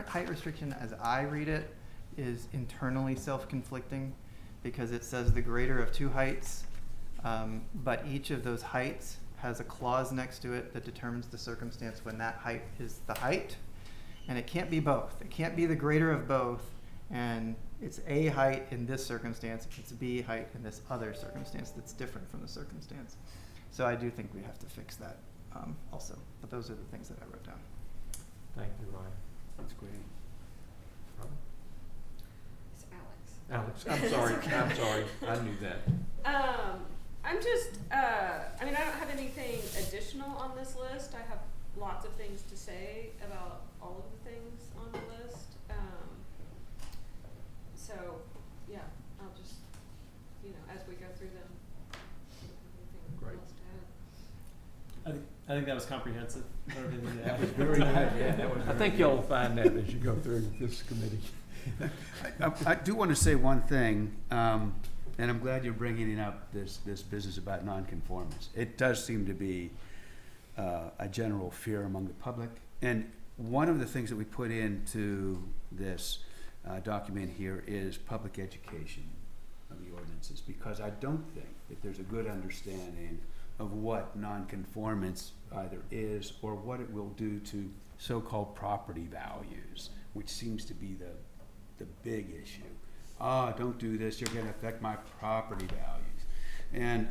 S6: height restriction, as I read it, is internally self-conflicting because it says the greater of two heights, but each of those heights has a clause next to it that determines the circumstance when that height is the height, and it can't be both. It can't be the greater of both, and it's A height in this circumstance, it's B height in this other circumstance that's different from the circumstance. So I do think we have to fix that also, but those are the things that I wrote down.
S1: Thank you, Ryan.
S5: That's great.
S3: It's Alex.
S1: I'm sorry, I knew that.
S3: I'm just, I don't have anything additional on this list. I have lots of things to say about all of the things on the list. So, yeah, I'll just, as we go through them, anything
S1: Great.
S3: else to add?
S2: I think that was comprehensive. I don't have anything to add.
S5: Very good, yeah.
S1: I think you'll find that as you go through this committee.
S5: I do want to say one thing, and I'm glad you're bringing up this business about nonconformance. It does seem to be a general fear among the public. And one of the things that we put into this document here is public education of the ordinances, because I don't think that there's a good understanding of what nonconformance either is or what it will do to so-called property values, which seems to be the big issue. Don't do this, you're gonna affect my property values.
S3: And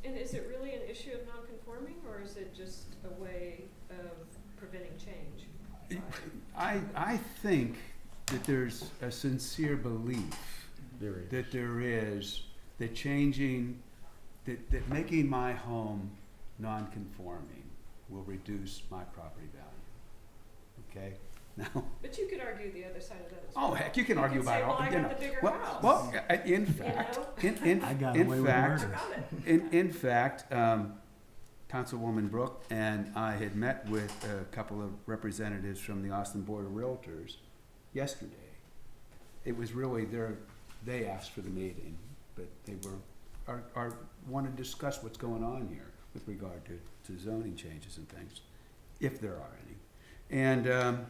S3: is it really an issue of non-conforming, or is it just a way of preventing change?
S5: I think that there's a sincere belief that there is, that changing, that making my home non-conforming will reduce my property value. Okay? Now,
S3: But you could argue the other side of that as well.
S5: oh heck, you can argue
S3: say,
S5: about
S3: well,
S5: all.
S3: I got the bigger house.
S5: Well, in fact,
S8: I got
S5: in
S8: away with
S5: fact,
S8: murder.
S3: Got it.
S5: in fact, Councilwoman Brooke and I had met with a couple of representatives from the Austin Board of Realtors yesterday. It was really they asked for the meeting, but they want to discuss what's going on here with regard to zoning changes and things, if there are any. And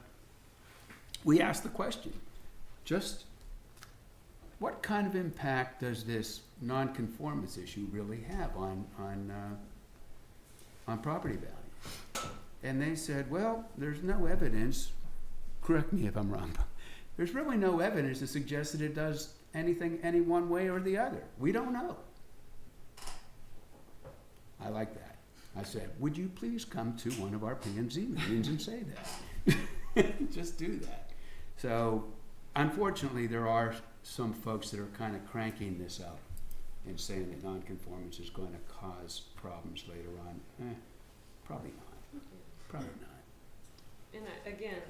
S5: we asked the question, just what kind of impact does this nonconformance issue really have on property value? And they said, well, there's no evidence, correct me if I'm wrong, but there's really no evidence to suggest that it does anything any one way or the other. We don't know. I like that. I said, would you please come to one of our P&Z meetings and say that? Just do that. So, unfortunately, there are some folks that are kind of cranking this up and saying that nonconformance is going to cause problems later on. Probably not. Probably not.
S3: And again,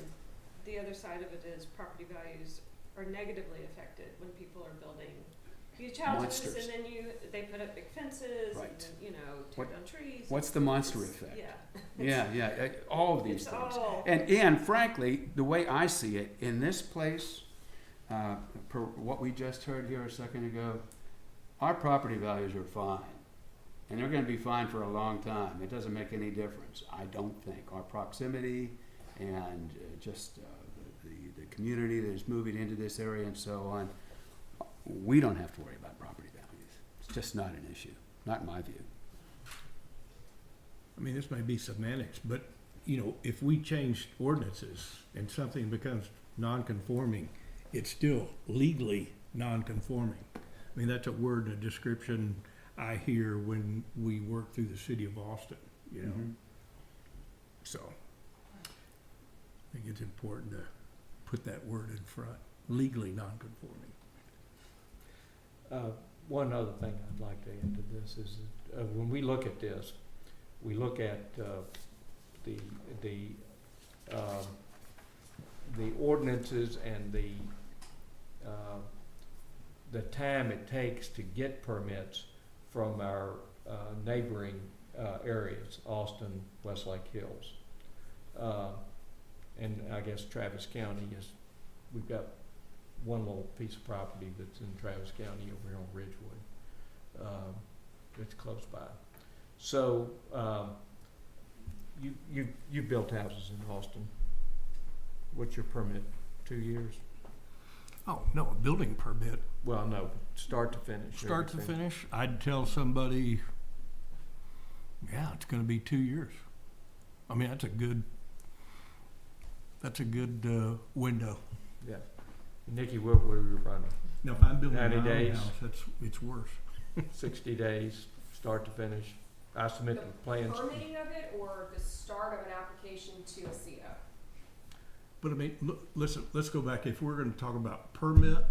S3: the other side of it is property values are negatively affected when people are building huge houses
S5: Monsters.
S3: and then they put up big fences
S5: Right.
S3: and then, you know, tear down trees.
S5: What's the monster
S3: It's-
S5: effect?
S3: Yeah.
S5: Yeah, all of these
S3: It's
S5: things.
S3: all-
S5: And frankly, the way I see it, in this place, per what we just heard here a second ago, our property values are fine. And they're gonna be fine for a long time. It doesn't make any difference, I don't think. Our proximity and just the community that is moving into this area and so on, we don't have to worry about property values. It's just not an issue, not in my view.
S8: I mean, this may be semantics, but, you know, if we change ordinances and something becomes non-conforming, it's still legally non-conforming. I mean, that's a word and a description I hear when we work through the city of Austin, you know?
S5: Mhm.
S8: So, I think it's important to put that word in front, legally non-conforming.
S1: One other thing I'd like to add to this is that, when we look at this, we look at the ordinances and the time it takes to get permits from our neighboring areas, Austin, Westlake Hills. And I guess Travis County is, we've got one little piece of property that's in Travis County over here on Ridgewood. It's close by. So, you built houses in Austin. What's your permit? 2 years?
S8: Oh, no, a building permit,
S1: Well, no, start to finish.
S8: start to
S1: everything.
S8: finish, I'd tell somebody, yeah, it's gonna be 2 years. I mean, that's a good window.
S1: Yeah. Nikki, what were you running?
S8: Now, if I'm building my
S1: 90
S8: own
S1: days.
S8: house, it's worse.
S1: 60 days, start to finish. I submit the plans.
S4: Permitting of it or the start of an application to a CO?
S8: But I mean, look, listen, let's go back. If we're gonna talk about permit,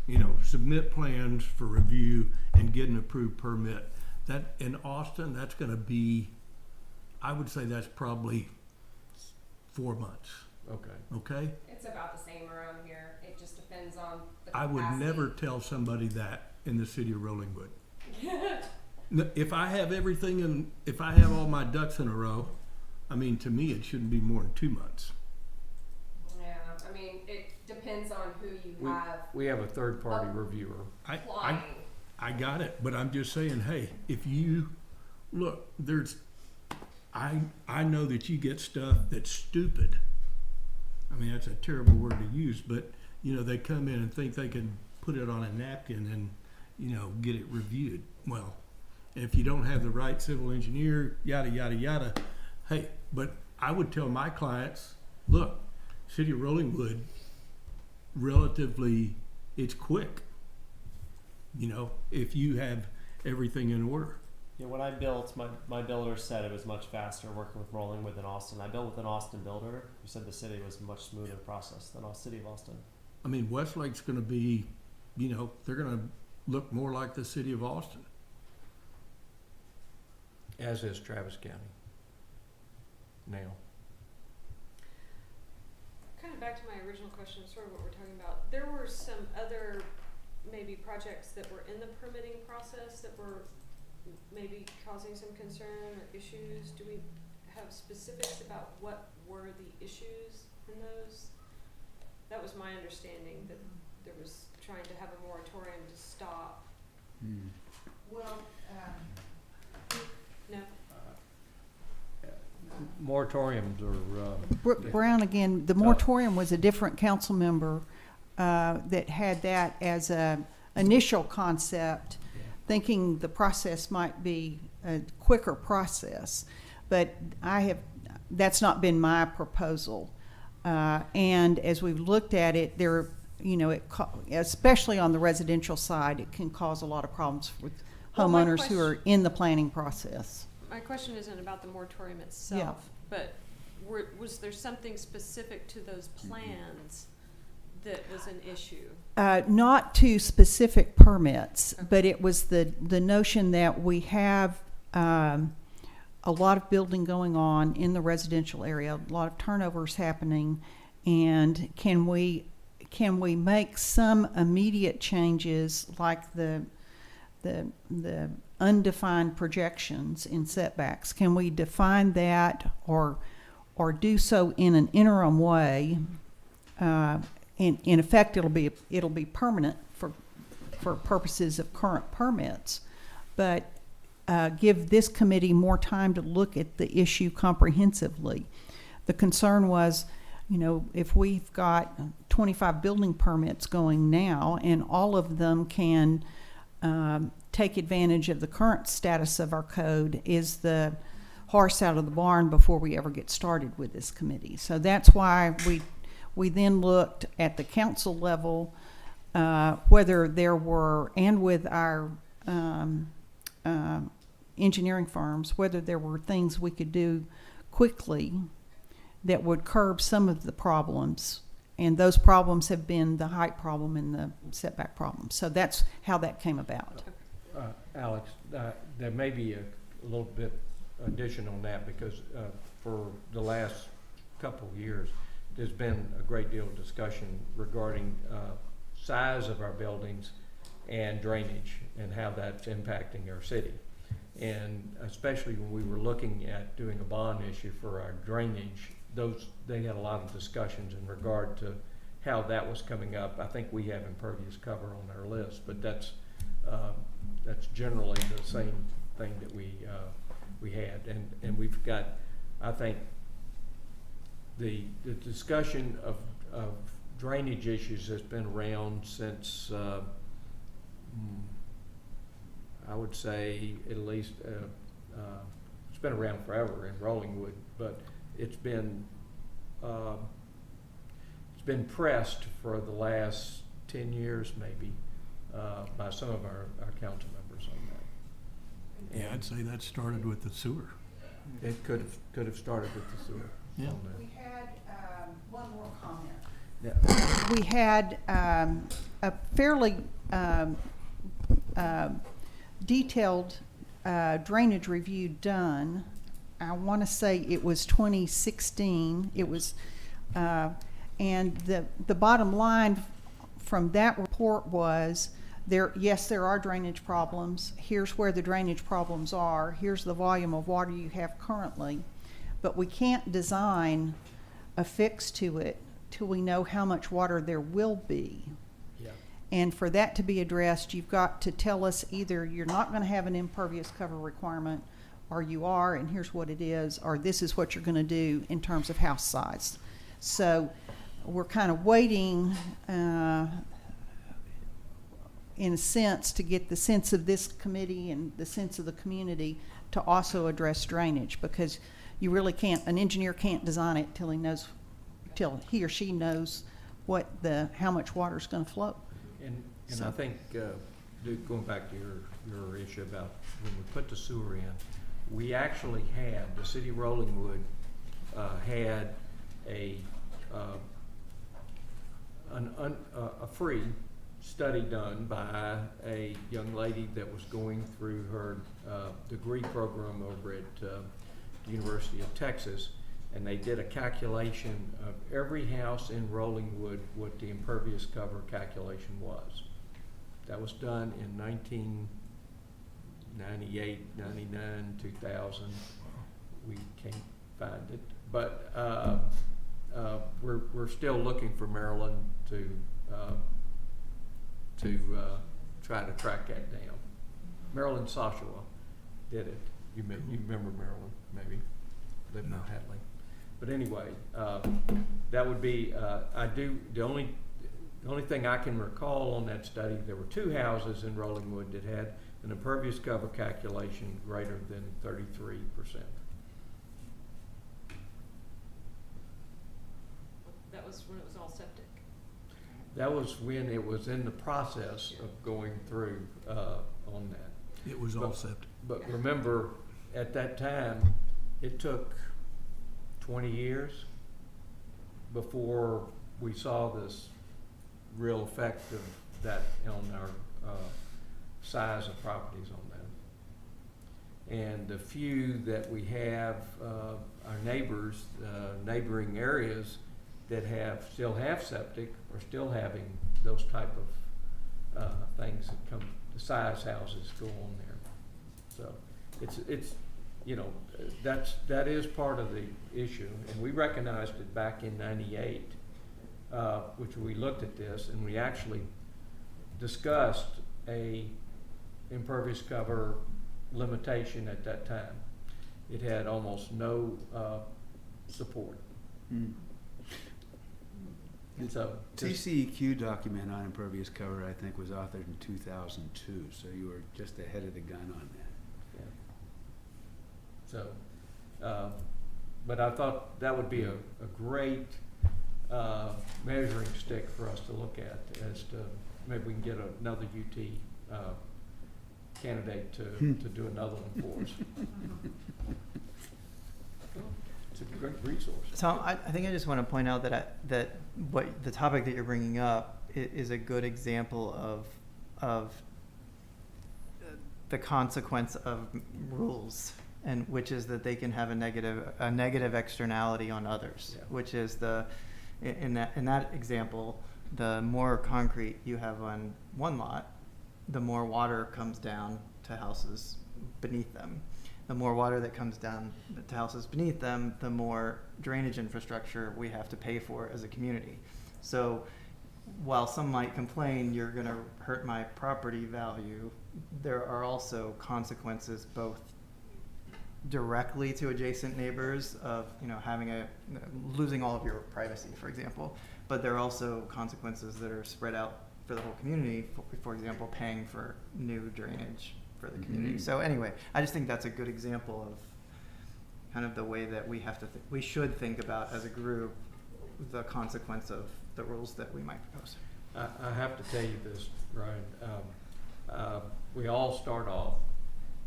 S8: you know, submit plans for review and get an approved permit, that, in Austin, that's gonna be, I would say that's probably 4 months,
S1: Okay.
S8: okay?
S4: It's about the same around here. It just depends on the
S8: I would
S4: capacity.
S8: never tell somebody that in the city of Rollingwood. If I have everything in, if I have all my ducks in a row, I mean, to me, it shouldn't be more than 2 months.
S4: Yeah, I mean, it depends on who you
S1: We-
S4: have
S1: We have a third-party reviewer.
S4: applying.
S8: I got it, but I'm just saying, hey, if you, look, I know that you get stuff that's stupid. I mean, that's a terrible word to use, but, you know, they come in and think they can put it on a napkin and, you know, get it reviewed. Well, if you don't have the right civil engineer, yada, yada, yada, hey, but I would tell my clients, look, City of Rollingwood, relatively, it's quick. You know, if you have everything in order.
S2: Yeah, when I built, my builder said it was much faster working with Rollingwood than Austin. I built with an Austin builder who said the city was a much smoother process than the city of Austin.
S8: I mean, Westlake's gonna be, you know, they're gonna look more like the city of Austin.
S1: As is Travis County. Now.
S3: Kind of back to my original question, sort of what we're talking about. There were some other maybe projects that were in the permitting process that were maybe causing some concern or issues. Do we have specifics about what were the issues in those? That was my understanding, that there was trying to have a moratorium to stop.
S10: Well,
S3: No?
S1: Moratoriums are,
S10: Brooke Brown again, the moratorium was a different council member that had that as a initial concept, thinking the process might be a quicker process. But that's not been my proposal. And as we've looked at it, there, you know, especially on the residential side, it can cause a lot of problems with
S3: Well, my
S10: homeowners who are in the planning process.
S3: My question isn't about the moratorium itself, but was there something specific to those plans that was an issue?
S10: Not to specific permits, but it was the notion that we have a lot of building going on in the residential area, a lot of turnovers happening, and can we make some immediate changes like the undefined projections in setbacks? Can we define that or do so in an interim way? In effect, it'll be permanent for purposes of current permits, but give this committee more time to look at the issue comprehensively. The concern was, you know, if we've got 25 building permits going now and all of them can take advantage of the current status of our code, is the horse out of the barn before we ever get started with this committee. So that's why we then looked at the council level, whether there were, and with our engineering firms, whether there were things we could do quickly that would curb some of the problems. And those problems have been the height problem and the setback problem. So that's how that came about.
S1: Alex, there may be a little bit addition on that because for the last couple of years, there's been a great deal of discussion regarding size of our buildings and drainage and how that's impacting our city. And especially when we were looking at doing a bond issue for our drainage, they had a lot of discussions in regard to how that was coming up. I think we have impervious cover on our list, but that's generally the same thing that we had. And we've got, I think, the discussion of drainage issues has been around since I would say at least it's been around forever in Rollingwood, but it's been pressed for the last 10 years maybe by some of our council members on that.
S8: Yeah, I'd say that started with the sewer.
S1: It could have started with the sewer.
S8: Yeah.
S1: On that.
S10: We had one more comment.
S1: Yeah.
S10: We had a fairly detailed drainage review done. I want to say it was 2016. It was, and the bottom line from that report was yes, there are drainage problems. Here's where the drainage problems are. Here's the volume of water you have currently, but we can't design a fix to it till we know how much water there will be.
S1: Yeah.
S10: And for that to be addressed, you've got to tell us either you're not going to have an impervious cover requirement, or you are, and here's what it is, or this is what you're going to do in terms of house size. So we're kind of waiting, in a sense, to get the sense of this committee and the sense of the community to also address drainage, because you really can't, an engineer can't design it till he or she knows how much water is going to flow.
S1: And
S10: So-
S1: I think, going back to your issue about when we put the sewer in, we actually had, the city of Rollingwood had a free study done by a young lady that was going through her degree program over at the University of Texas, and they did a calculation of every house in Rollingwood, what the impervious cover calculation was. That was done in 1998, 99, 2000. We can't find it, but we're still looking for Maryland to try to track that down. Marilyn Soshawa did it. You remember Marilyn, maybe, lived in Hadley. But anyway, that would be, The only thing I can recall on that study, there were 2 houses in Rollingwood that had an impervious cover calculation greater than 33%.
S3: That was when it was all septic.
S1: That was when it was in the process of going through on that.
S8: It was all septic.
S1: But remember, at that time, it took 20 years before we saw this real effect of that on our size of properties on that. And the few that we have, our neighbors, neighboring areas that still have septic are still having those type of things that come, the size houses go on there. So it's you know, that is part of the issue, and we recognized it back in '98, which we looked at this, and we actually discussed a impervious cover limitation at that time. It had almost no support.
S5: Mm.
S1: And so
S5: TCEQ document on impervious cover, I think, was authored in 2002, so you were just ahead of the gun on that.
S1: So, but I thought that would be a great measuring stick for us to look at as to maybe we can get another UT candidate to do another one for us. It's a great resource.
S6: Tom, I think I just want to point out that what the topic that you're bringing up is a good example of the consequence of rules, and which is that they can have a negative externality on others.
S1: Yeah.
S6: Which is in that example, the more concrete you have on one lot, the more water comes down to houses beneath them. The more water that comes down to houses beneath them, the more drainage infrastructure we have to pay for as a community. So while some might complain, you're going to hurt my property value, there are also consequences both directly to adjacent neighbors of, you know, losing all of your privacy, for example, but there are also consequences that are spread out for the whole community, for example, paying for new drainage for the community. So anyway, I just think that's a good example of kind of the way that we have to we should think about as a group the consequence of the rules that we might propose.
S1: I have to tell you this, Ryan. We all start off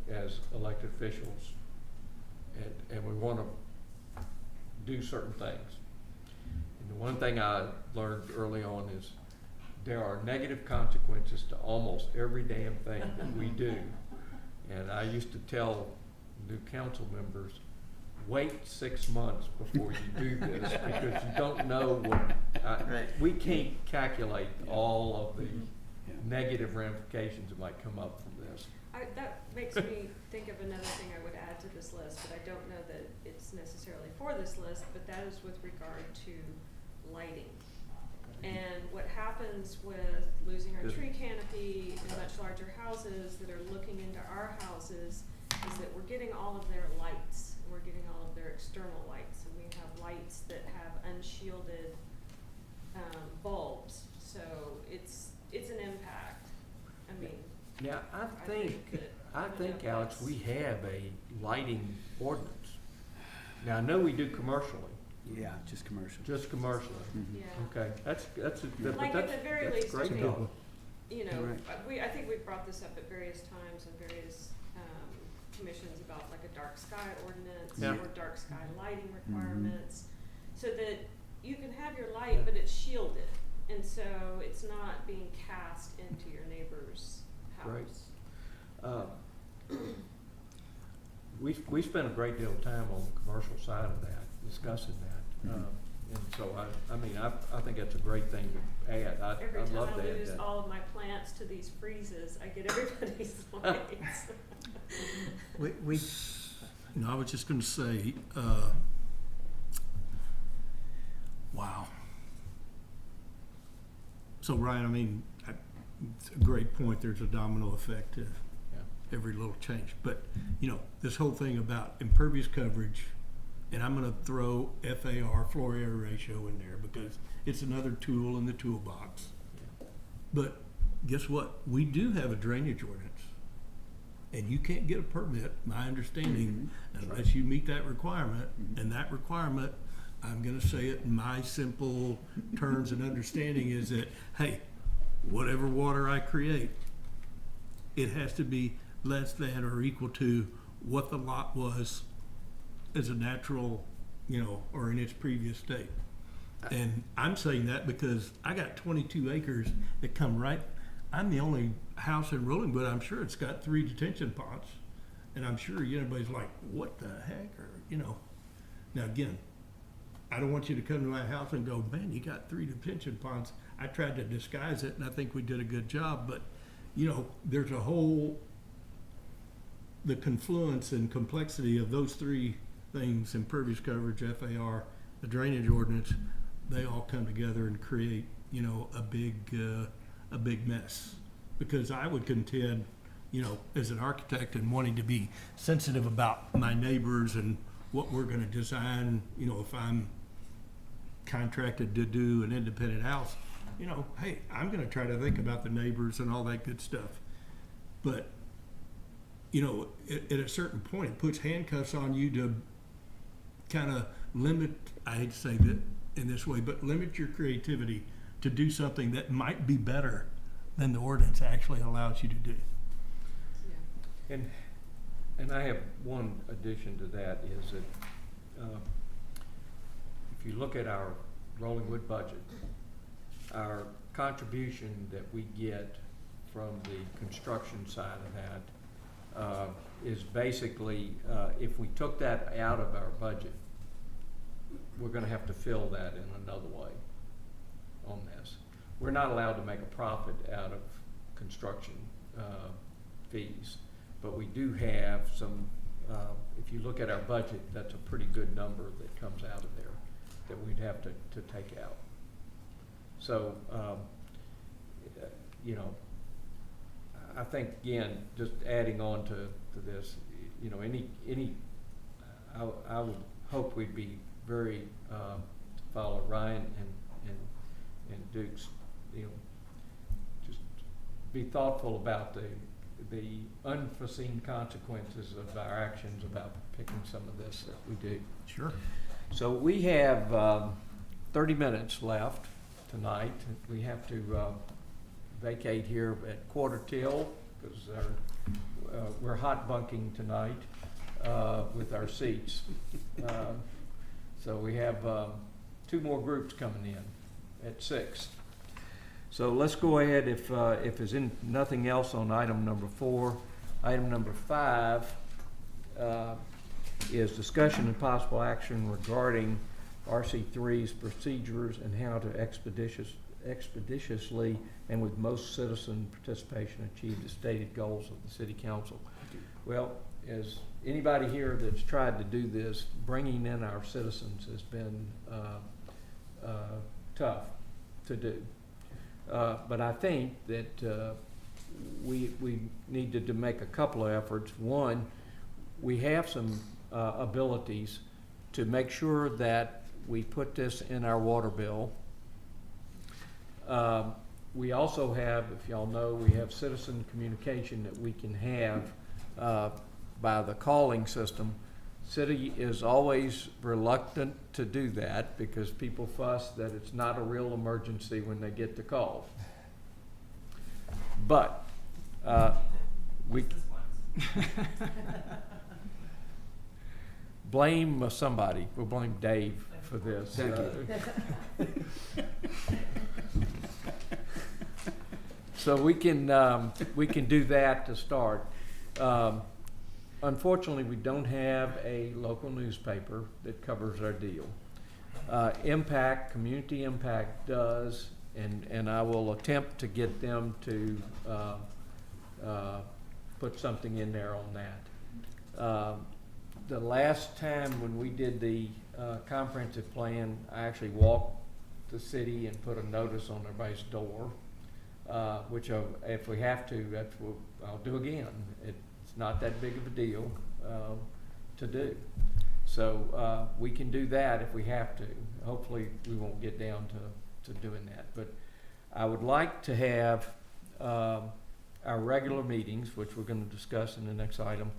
S1: as elected officials, and we want to do certain things. And the one thing I learned early on is there are negative consequences to almost every damn thing that we do. And I used to tell new council members, wait 6 months before you do this, because you don't know what,
S6: Right.
S1: we can't calculate all of the negative ramifications that might come up from this.
S3: That makes me think of another thing I would add to this list, but I don't know that it's necessarily for this list, but that is with regard to lighting. And what happens with losing our
S5: Good.
S3: tree canopy in much larger houses that are looking into our houses is that we're getting all of their lights, and we're getting all of their external lights, and we have lights that have unshielded bulbs, so it's an impact. I mean,
S1: Now, I think,
S3: that
S1: Alex, we have a lighting ordinance. Now, I know we do commercially,
S5: Yeah, just commercial.
S1: just commercially.
S5: Mhm.
S3: yeah.
S1: Okay, that's but
S3: Like
S1: that's,
S3: at the very
S1: that's
S3: least,
S1: great
S3: I
S1: though.
S3: think, you know,
S5: Right.
S3: I think we've brought this up at various times in various commissions about like a dark sky ordinance
S1: Yeah.
S3: or dark sky lighting requirements, so that you can have your light, but it's shielded, and so it's not being cast into your neighbor's house.
S1: Right. We spent a great deal of time on the commercial side of that, discussing that. And so I mean, I think that's a great thing to add.
S3: Every
S1: I'd
S3: time
S1: love
S3: I
S1: to add
S3: lose
S1: that.
S3: all of my plants to these freezes, I get everybody's lights.
S6: We
S8: No, I was just gonna say, wow. So Ryan, I mean, it's a great point. There's a domino effect to
S1: Yeah.
S8: every little change. But, you know, this whole thing about impervious coverage, and I'm gonna throw FAR, floor area ratio, in there because it's another tool in the toolbox. But guess what? We do have a drainage ordinance. And you can't get a permit, my understanding, unless you meet that requirement. And that requirement, I'm gonna say it in my simple terms and understanding, is that, hey, whatever water I create, it has to be less than or equal to what the lot was as a natural, or in its previous state. And I'm saying that because I got 22 acres that come right, I'm the only house in Rollingwood, I'm sure it's got 3 detention ponds. And I'm sure everybody's like, what the heck, Now again, I don't want you to come to my house and go, man, you got 3 detention ponds. I tried to disguise it, and I think we did a good job, but, there's a whole, the confluence and complexity of those 3 things, impervious coverage, FAR, the drainage ordinance, they all come together and create, a big mess. Because I would contend, as an architect and wanting to be sensitive about my neighbors and what we're gonna design, if I'm contracted to do an independent house, hey, I'm gonna try to think about the neighbors and all that good stuff. But, at a certain point, it puts handcuffs on you to kind of limit, I hate to say that in this way, but limit your creativity to do something that might be better than the ordinance actually allows you to do.
S1: And I have one addition to that, is that if you look at our Rollingwood budget, our contribution that we get from the construction side of that is basically, if we took that out of our budget, we're gonna have to fill that in another way on this. We're not allowed to make a profit out of construction fees, but we do have some, if you look at our budget, that's a pretty good number that comes out of there that we'd have to take out. So, I think, again, just adding on to this, I would hope we'd be very, follow Ryan and Duke's, just be thoughtful about the unforeseen consequences of our actions about picking some of this that we do.
S8: Sure.
S1: So we have 30 minutes left tonight. We have to vacate here at quarter till, because we're hot bunking tonight with our seats. So we have 2 more groups coming in at 6. So let's go ahead, if there's nothing else on item number 4. Item number 5 is discussion and possible action regarding RC3's procedures and how to expeditiously and with most citizen participation achieve the stated goals of the city council. Well, as anybody here that's tried to do this, bringing in our citizens has been tough to do. But I think that we needed to make a couple of efforts. One, we have some abilities to make sure that we put this in our water bill. We also have, if y'all know, we have citizen communication that we can have by the calling system. City is always reluctant to do that because people fuss that it's not a real emergency when they get the call. But we blame somebody. We'll blame Dave for this.
S5: Thank you.
S1: So we can do that to start. Unfortunately, we don't have a local newspaper that covers our deal. Community Impact does, and I will attempt to get them to put something in there on that. The last time when we did the comprehensive plan, I actually walked the city and put a notice on everybody's door, which if we have to, that's what I'll do again. It's not that big of a deal to do. So we can do that if we have to. Hopefully we won't get down to doing that. But I would like to have our regular meetings, which we're going to discuss in the next item,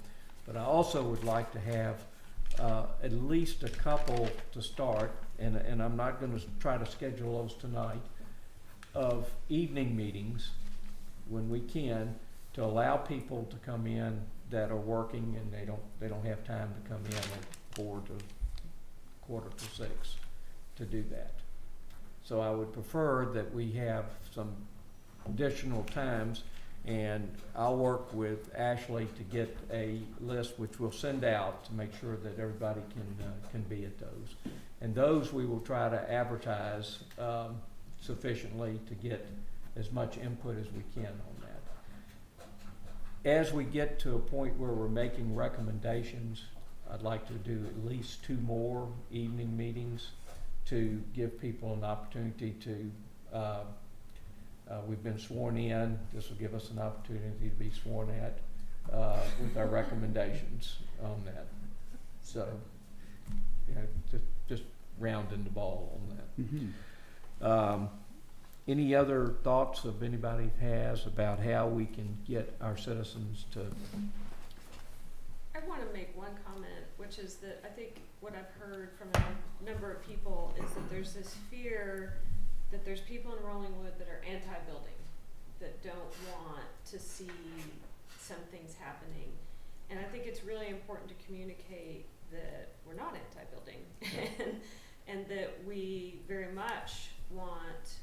S1: but I also would like to have at least a couple to start, and I'm not going to try to schedule those tonight, of evening meetings when we can, to allow people to come in that are working and they don't have time to come in at 4 to 5:45 to do that. So I would prefer that we have some additional times, and I'll work with Ashley to get a list which we'll send out to make sure that everybody can be at those. And those we will try to advertise sufficiently to get as much input as we can on that. As we get to a point where we're making recommendations, I'd like to do at least 2 more evening meetings to give people an opportunity to, we've been sworn in, this will give us an opportunity to be sworn at with our recommendations on that. So, you know, just rounding the ball on that. Any other thoughts of anybody has about how we can get our citizens to?
S3: I want to make one comment, which is that I think what I've heard from a number of people is that there's this fear that there's people in Rollingwood that are anti-building, that don't want to see some things happening. And I think it's really important to communicate that we're not anti-building and that we very much want,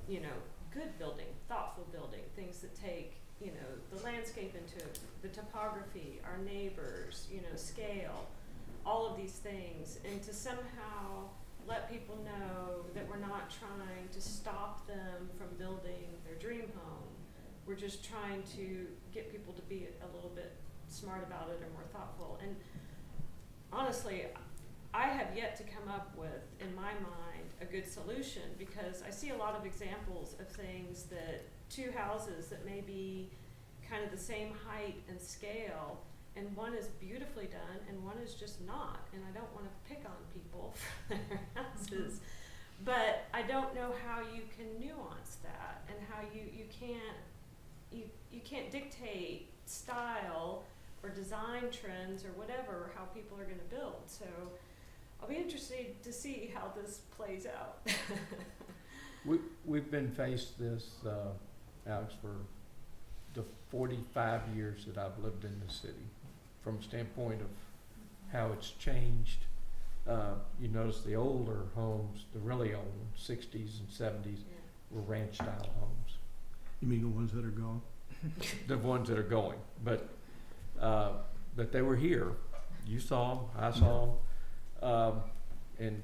S3: you know, good building, thoughtful building, things that take, you know, the landscape into it, the topography, our neighbors, you know, scale, all of these things, and to somehow let people know that we're not trying to stop them from building their dream home. We're just trying to get people to be a little bit smart about it or more thoughtful. And honestly, I have yet to come up with, in my mind, a good solution, because I see a lot of examples of things that 2 houses that may be kind of the same height and scale, and one is beautifully done and one is just not. And I don't want to pick on people for their houses, but I don't know how you can nuance that, and how you can't dictate style or design trends or whatever, how people are going to build. So I'll be interested to see how this plays out.
S1: We've been faced this, Alex, for the 45 years that I've lived in the city, from a standpoint of how it's changed. You notice the older homes, the really old 60s and 70s, were ranch style homes.
S8: You mean the ones that are gone?
S1: The ones that are going, but they were here. You saw them, I saw them. And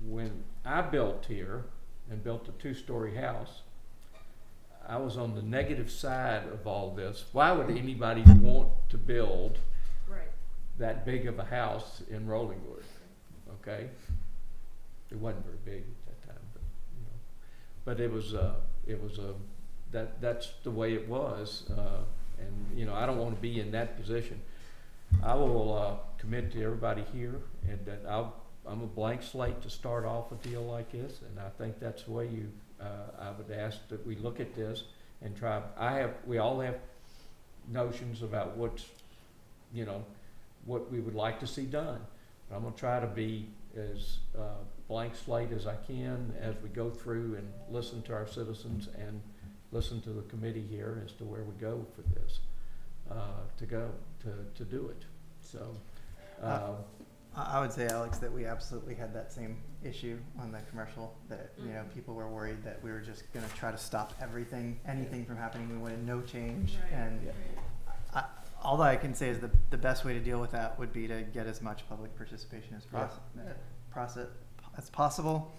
S1: when I built here and built a 2-story house, I was on the negative side of all this. Why would anybody want to build
S3: Right.
S1: that big of a house in Rollingwood? Okay, it wasn't very big at that time, but you know, but it was that's the way it was, and you know, I don't want to be in that position. I will commit to everybody here, and that I'm a blank slate to start off a deal like this, and I think that's the way you. I would ask that we look at this and try. We all have notions about what's, you know, what we would like to see done. But I'm going to try to be as blank slate as I can as we go through and listen to our citizens and listen to the committee here as to where we go for this, to do it. So.
S6: I would say, Alex, that we absolutely had that same issue on the commercial, that, you know, people were worried that we were just going to try to stop anything from happening. We wanted no change.
S3: Right.
S6: And all I can say is the best way to deal with that would be to get as much public participation as possible,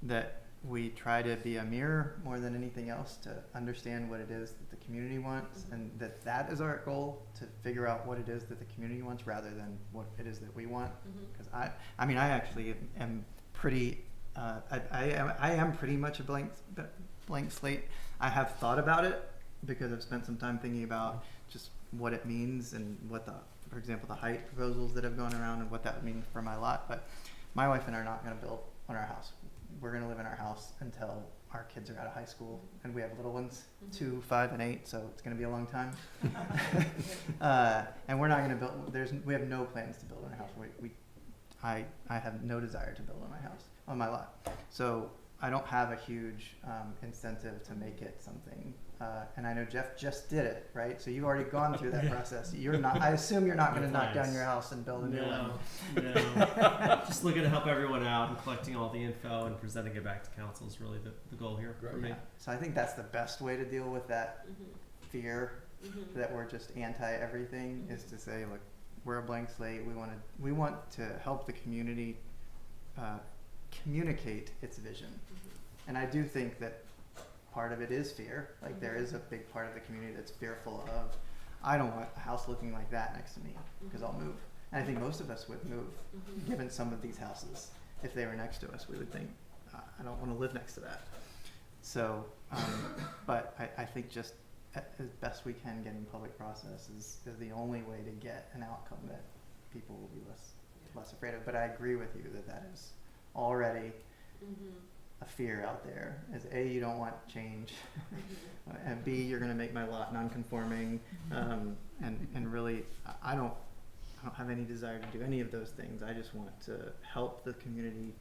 S6: that we try to be a mirror more than anything else to understand what it is that the community wants, and that is our goal, to figure out what it is that the community wants rather than what it is that we want. Because I mean, I actually am pretty, I am pretty much a blank slate. I have thought about it because I've spent some time thinking about just what it means and what for example, the height proposals that have gone around and what that would mean for my lot. But my wife and I are not going to build on our house. We're going to live in our house until our kids are out of high school and we have little ones, 2, 5, and 8, so it's gonna be a long time. And we're not gonna build, we have no plans to build on a house. I have no desire to build on my house, on my lot. So I don't have a huge incentive to make it something. And I know Jeff just did it, right? So you've already gone through that
S8: Yeah.
S6: process. You're not, I assume you're not gonna
S2: No
S6: knock down
S2: plans.
S6: your house and build a new one.
S2: No. Just looking to help everyone out and collecting all the info and presenting it back to council is really the goal here for me.
S6: Yeah. So I think that's the best way to deal with that fear that we're just anti everything, is to say, look, we're a blank slate. We want to help the community communicate its vision. And I do think that part of it is fear. Like, there is a big part of the community that's fearful of, I don't want a house looking like that next to me because I'll move. And I think most of us would move, given some of these houses. If they were next to us, we would think, I don't want to live next to that. So, but I think just as best we can, getting public process is the only way to get an outcome that people will be less afraid of. But I agree with you that is already a fear out there. Is A, you don't want change, and B, you're going to make my lot non-conforming, and really, I don't have any desire to do any of those things. I just want to help the community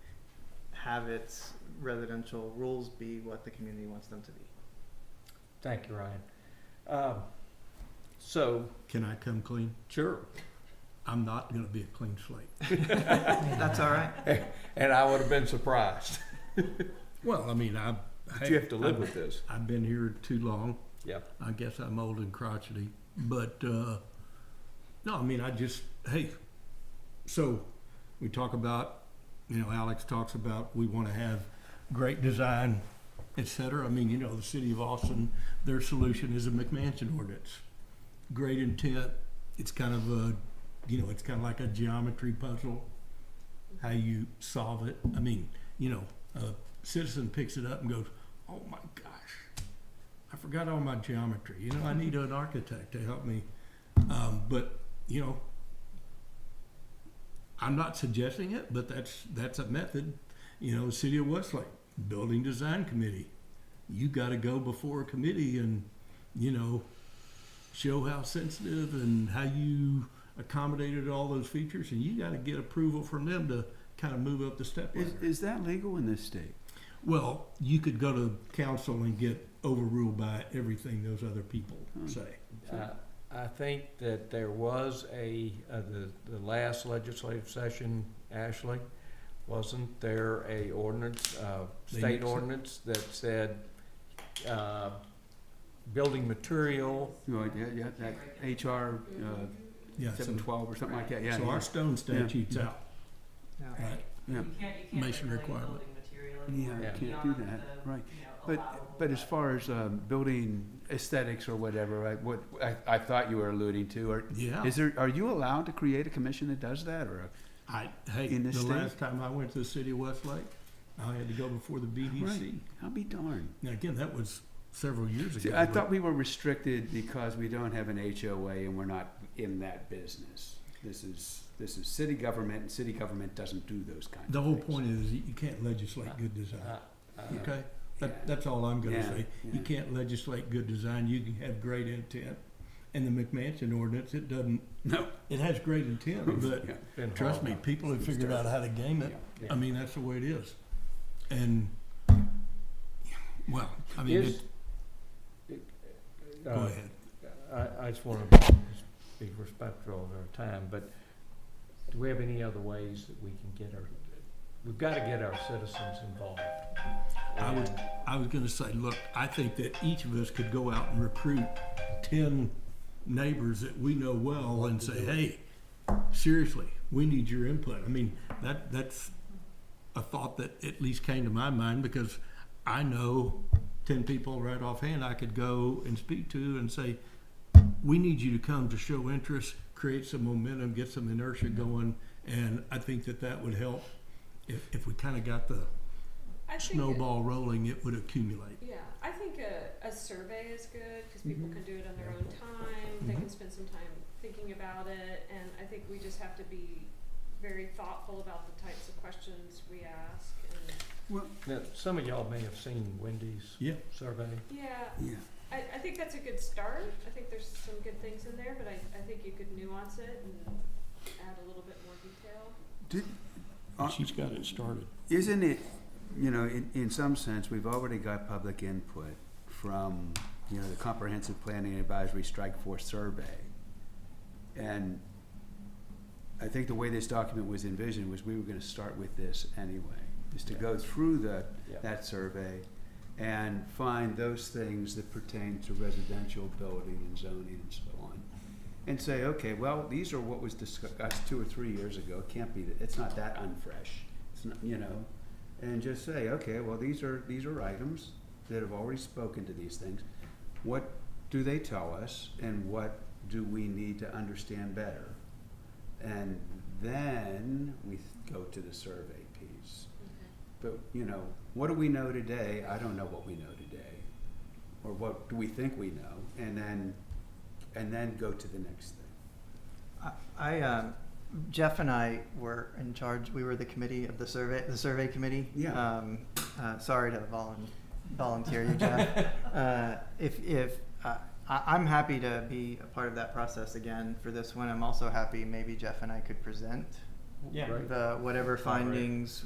S6: have its residential rules be what the community wants them to be.
S1: Thank you, Ryan. So,
S8: Can I come clean?
S1: sure.
S8: I'm not gonna be a clean slate.
S6: That's all right.
S1: And I would have been surprised.
S8: Well, I mean,
S1: But you have to live with this.
S8: I've been here too long.
S1: Yeah.
S8: I guess I'm old and crotchety, but, no, I mean, hey, so we talk about, Alex talks about, we want to have great design, et cetera. I mean, the city of Austin, their solution is a McMansion ordinance. Great intent. It's kind of it's kind of like a geometry puzzle, how you solve it. I mean, a citizen picks it up and goes, oh my gosh, I forgot all my geometry. I need an architect to help me. But, I'm not suggesting it, but that's a method. City of Westlake, Building Design Committee. You got to go before a committee and, show how sensitive and how you accommodated all those features, and you got to get approval from them to kind of move up the step ladder.
S5: Is that legal in this state?
S8: Well, you could go to council and get overruled by everything those other people say.
S1: I think that there was the last legislative session, Ashley, wasn't there a ordinance, state ordinance that said, building material?
S5: Yeah, that HR
S8: Yeah, so,
S5: 712 or something like that, yeah.
S8: so
S5: yeah.
S8: our stone statute's
S5: Yeah.
S8: out.
S6: Yeah.
S8: Right.
S5: Yeah.
S9: You can't
S8: Masonry
S9: regulate
S8: requirement.
S9: building material
S5: Yeah,
S9: anymore
S5: you can't
S9: beyond
S5: do that,
S9: the,
S5: right.
S9: allowable
S5: But as far as building aesthetics or whatever, right, what I thought you were alluding to, or
S8: Yeah.
S5: are you allowed to create a commission that does that, or?
S8: Hey,
S5: in
S8: the
S5: this state?
S8: last time I went to the city of Westlake, I had to go before the BDC.
S5: Right. I'll be darned.
S8: Now, again, that was several years
S5: See,
S8: ago.
S5: I
S8: but-
S5: thought we were restricted because we don't have an HOA and we're not in that business. This is city government, and city government doesn't do those kinds
S8: The
S5: of
S8: whole
S5: things.
S8: point is you can't legislate good design, okay?
S5: Yeah.
S8: That's all I'm gonna
S5: Yeah,
S8: say.
S5: yeah.
S8: You can't legislate good design, you can have great intent. And the McMansion ordinance, it doesn't,
S5: No.
S8: it has great intent, but
S5: Yeah.
S1: Been
S8: trust me,
S1: hard.
S8: people have figured out how to game it.
S1: Yeah.
S8: I mean, that's the way it is. And, well, I mean,
S1: Is-
S8: go ahead.
S1: I just want to be respectful of our time, but do we have any other ways that we can we've got to get our citizens involved.
S8: I was gonna say, look, I think that each of us could go out and recruit 10 neighbors that we know well and say, hey, seriously, we need your input. I mean, that's a thought that at least came to my mind, because I know 10 people right offhand I could go and speak to and say, we need you to come to show interest, create some momentum, get some inertia going, and I think that would help. If we kind of got the
S3: I think
S8: snowball rolling, it would accumulate.
S3: Yeah, I think a survey is good because people can do it on their own time. They can spend some time thinking about it, and I think we just have to be very thoughtful about the types of questions we ask. And
S1: Now, some of y'all may have seen Wendy's
S8: Yeah.
S1: survey.
S3: Yeah,
S5: Yeah.
S3: I think that's a good start. I think there's some good things in there, but I think you could nuance it and add a little bit more detail.
S8: She's got it started.
S5: Isn't it, you know, in some sense, we've already got public input from, you know, the Comprehensive Planning Advisory Strike Force Survey. And I think the way this document was envisioned was we were gonna start with this anyway, is to go through
S1: Yeah.
S5: that survey and find those things that pertain to residential building and zoning and so on. And say, okay, well, these are what was discussed 2 or 3 years ago, it can't be, it's not that unfresh, it's not, you know. And just say, okay, well, these are items that have already spoken to these things. What do they tell us and what do we need to understand better? And then we go to the survey piece. But, you know, what do we know today? I don't know what we know today. Or what do we think we know? And then go to the next thing.
S6: Jeff and I were in charge. We were the committee of the survey committee.
S5: Yeah.
S6: Sorry to volunteer you, Jeff. I'm happy to be a part of that process again for this one. I'm also happy maybe Jeff and I could present
S2: Yeah.
S1: Right.
S6: the whatever findings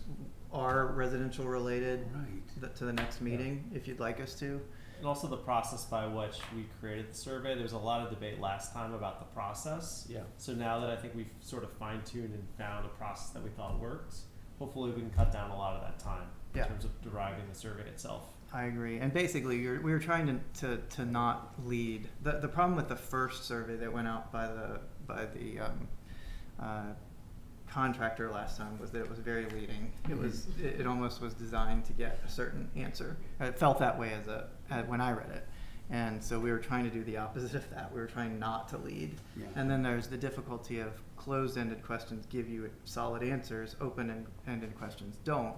S6: are residential related
S5: Right.
S6: to the next meeting, if you'd like us to.
S2: And also the process by which we created the survey. There was a lot of debate last time about the process.
S1: Yeah.
S2: So now that I think we've sort of fine-tuned and found a process that we thought works, hopefully we can cut down a lot of that time in
S6: Yeah.
S2: terms of deriving the survey itself.
S6: I agree. And basically, we were trying to not lead. The problem with the first survey that went out by the contractor last time was that it was very leading. It almost was designed to get a certain answer. It felt that way when I read it. And so we were trying to do the opposite of that. We were trying not to lead.
S5: Yeah.
S6: And then there's the difficulty of closed-ended questions give you solid answers, open-ended questions don't.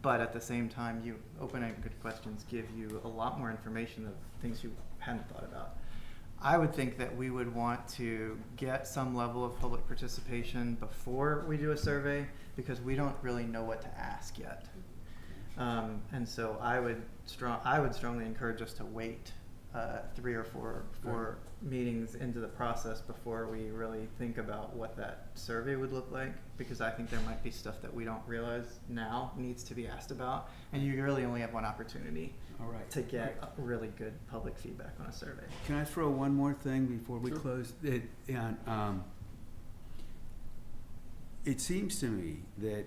S6: But at the same time, open-ended questions give you a lot more information of things you hadn't thought about. I would think that we would want to get some level of public participation before we do a survey because we don't really know what to ask yet. And so I would strongly encourage us to wait 3 or 4 meetings into the process before we really think about what that survey would look like, because I think there might be stuff that we don't realize now needs to be asked about, and you really only have one opportunity
S5: All right.
S6: to get really good public feedback on a survey.
S5: Can I throw one more thing before we
S1: Sure.
S5: close? It seems to me that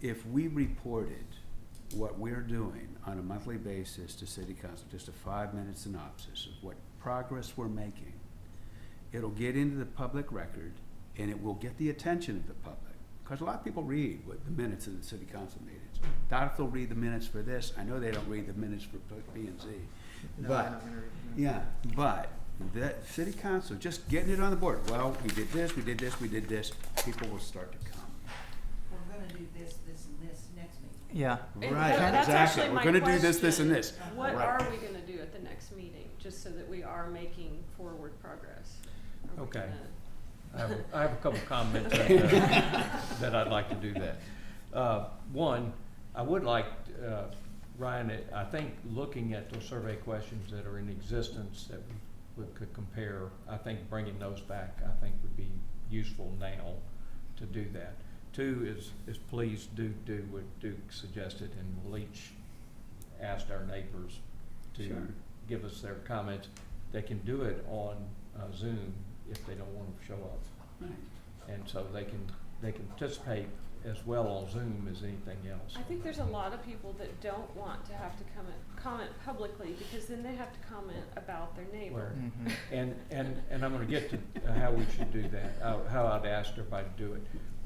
S5: if we reported what we're doing on a monthly basis to City Council, just a 5-minute synopsis of what progress we're making, it'll get into the public record and it will get the attention of the public. Because a lot of people read what the minutes of the City Council meetings. Doubt if they'll read the minutes for this. I know they don't read the minutes for P and Z.
S6: No,
S5: But
S6: I'm not gonna read it.
S5: yeah, but the City Council, just getting it on the board, well, we did this, we did this, we did this, people will start to come.
S11: We're gonna do this, this, and this next meeting.
S6: Yeah.
S3: And
S5: Right,
S3: that's
S5: exactly.
S3: actually
S5: We're
S3: my
S5: gonna do this, this,
S3: question.
S5: and this.
S3: What
S5: Right.
S3: are we gonna do at the next meeting, just so that we are making forward progress? Are we
S1: Okay.
S3: gonna-
S1: I have a couple comments that I'd like to do that. One, I would like, Ryan, I think looking at those survey questions that are in existence that we could compare, I think bringing those back, I think would be useful now to do that. Two is please do what Duke suggested, and we'll each ask our neighbors to
S5: Sure.
S1: give us their comments. They can do it on Zoom if they don't want to show up.
S5: Right.
S1: And so they can participate as well on Zoom as anything else.
S3: I think there's a lot of people that don't want to have to comment publicly, because then they have to comment about their neighbor.
S1: Well, and I'm gonna get to how we should do that, how I'd ask everybody to do it.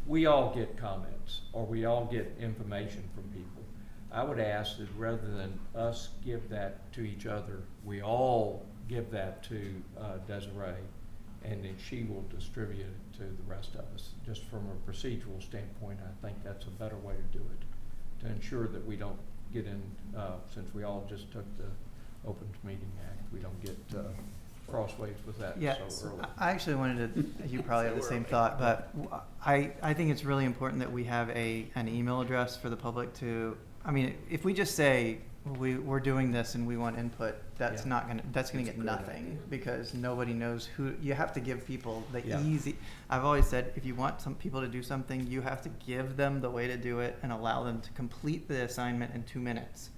S1: We all get comments, or we all get information from people. I would ask that rather than us give that to each other, we all give that to Desiree, and then she will distribute it to the rest of us. Just from a procedural standpoint, I think that's a better way to do it, to ensure that we don't get in, since we all just took the Open Meeting Act, we don't get crossways with that
S6: Yeah,
S1: so early.
S6: I actually wanted to, you probably have the same thought, but I think it's really important that we have an email address for the public to I mean, if we just say we're doing this and we want input, that's
S1: Yeah.
S6: not gonna, that's gonna
S5: That's
S6: get
S5: a great
S6: nothing,
S5: idea.
S6: because nobody knows who, you have to give people the
S1: Yeah.
S6: easy, I've always said, if you want some people to do something, you have to give them the way to do it and allow them to complete the assignment in 2 minutes.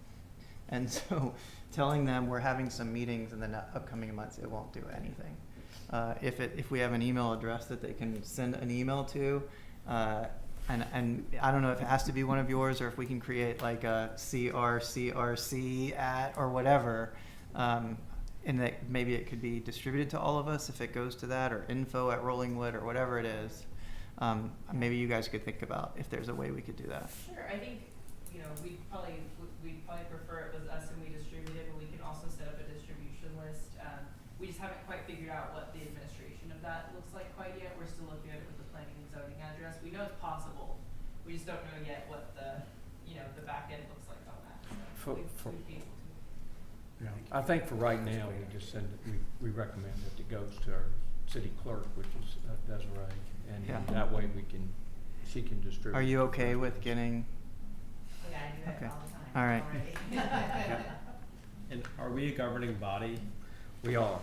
S6: And so, telling them we're having some meetings in the upcoming months, it won't do anything. If we have an email address that they can send an email to, and I don't know if it has to be one of yours, or if we can create like a CRCRC at or whatever, and that maybe it could be distributed to all of us if it goes to that, or info@Rollingwood, or whatever it is. Maybe you guys could think about if there's a way we could do that.
S9: Sure, I think, we'd probably prefer it was us and we distribute it, but we can also set up a distribution list. We just haven't quite figured out what the administration of that looks like quite yet. We're still looking at it with the planning and zoning address. We know it's possible. We just don't know yet what the back end looks like on that. So we'd be able to.
S1: I think for right now, we just send it, we recommend that it goes to our city clerk, which is Desiree, and
S6: Yeah.
S1: that way she can distribute.
S6: Are you okay with getting?
S9: Yeah, I do
S6: Okay.
S9: it all the time.
S6: All right.
S9: already.
S2: And are we a governing body?
S1: We are,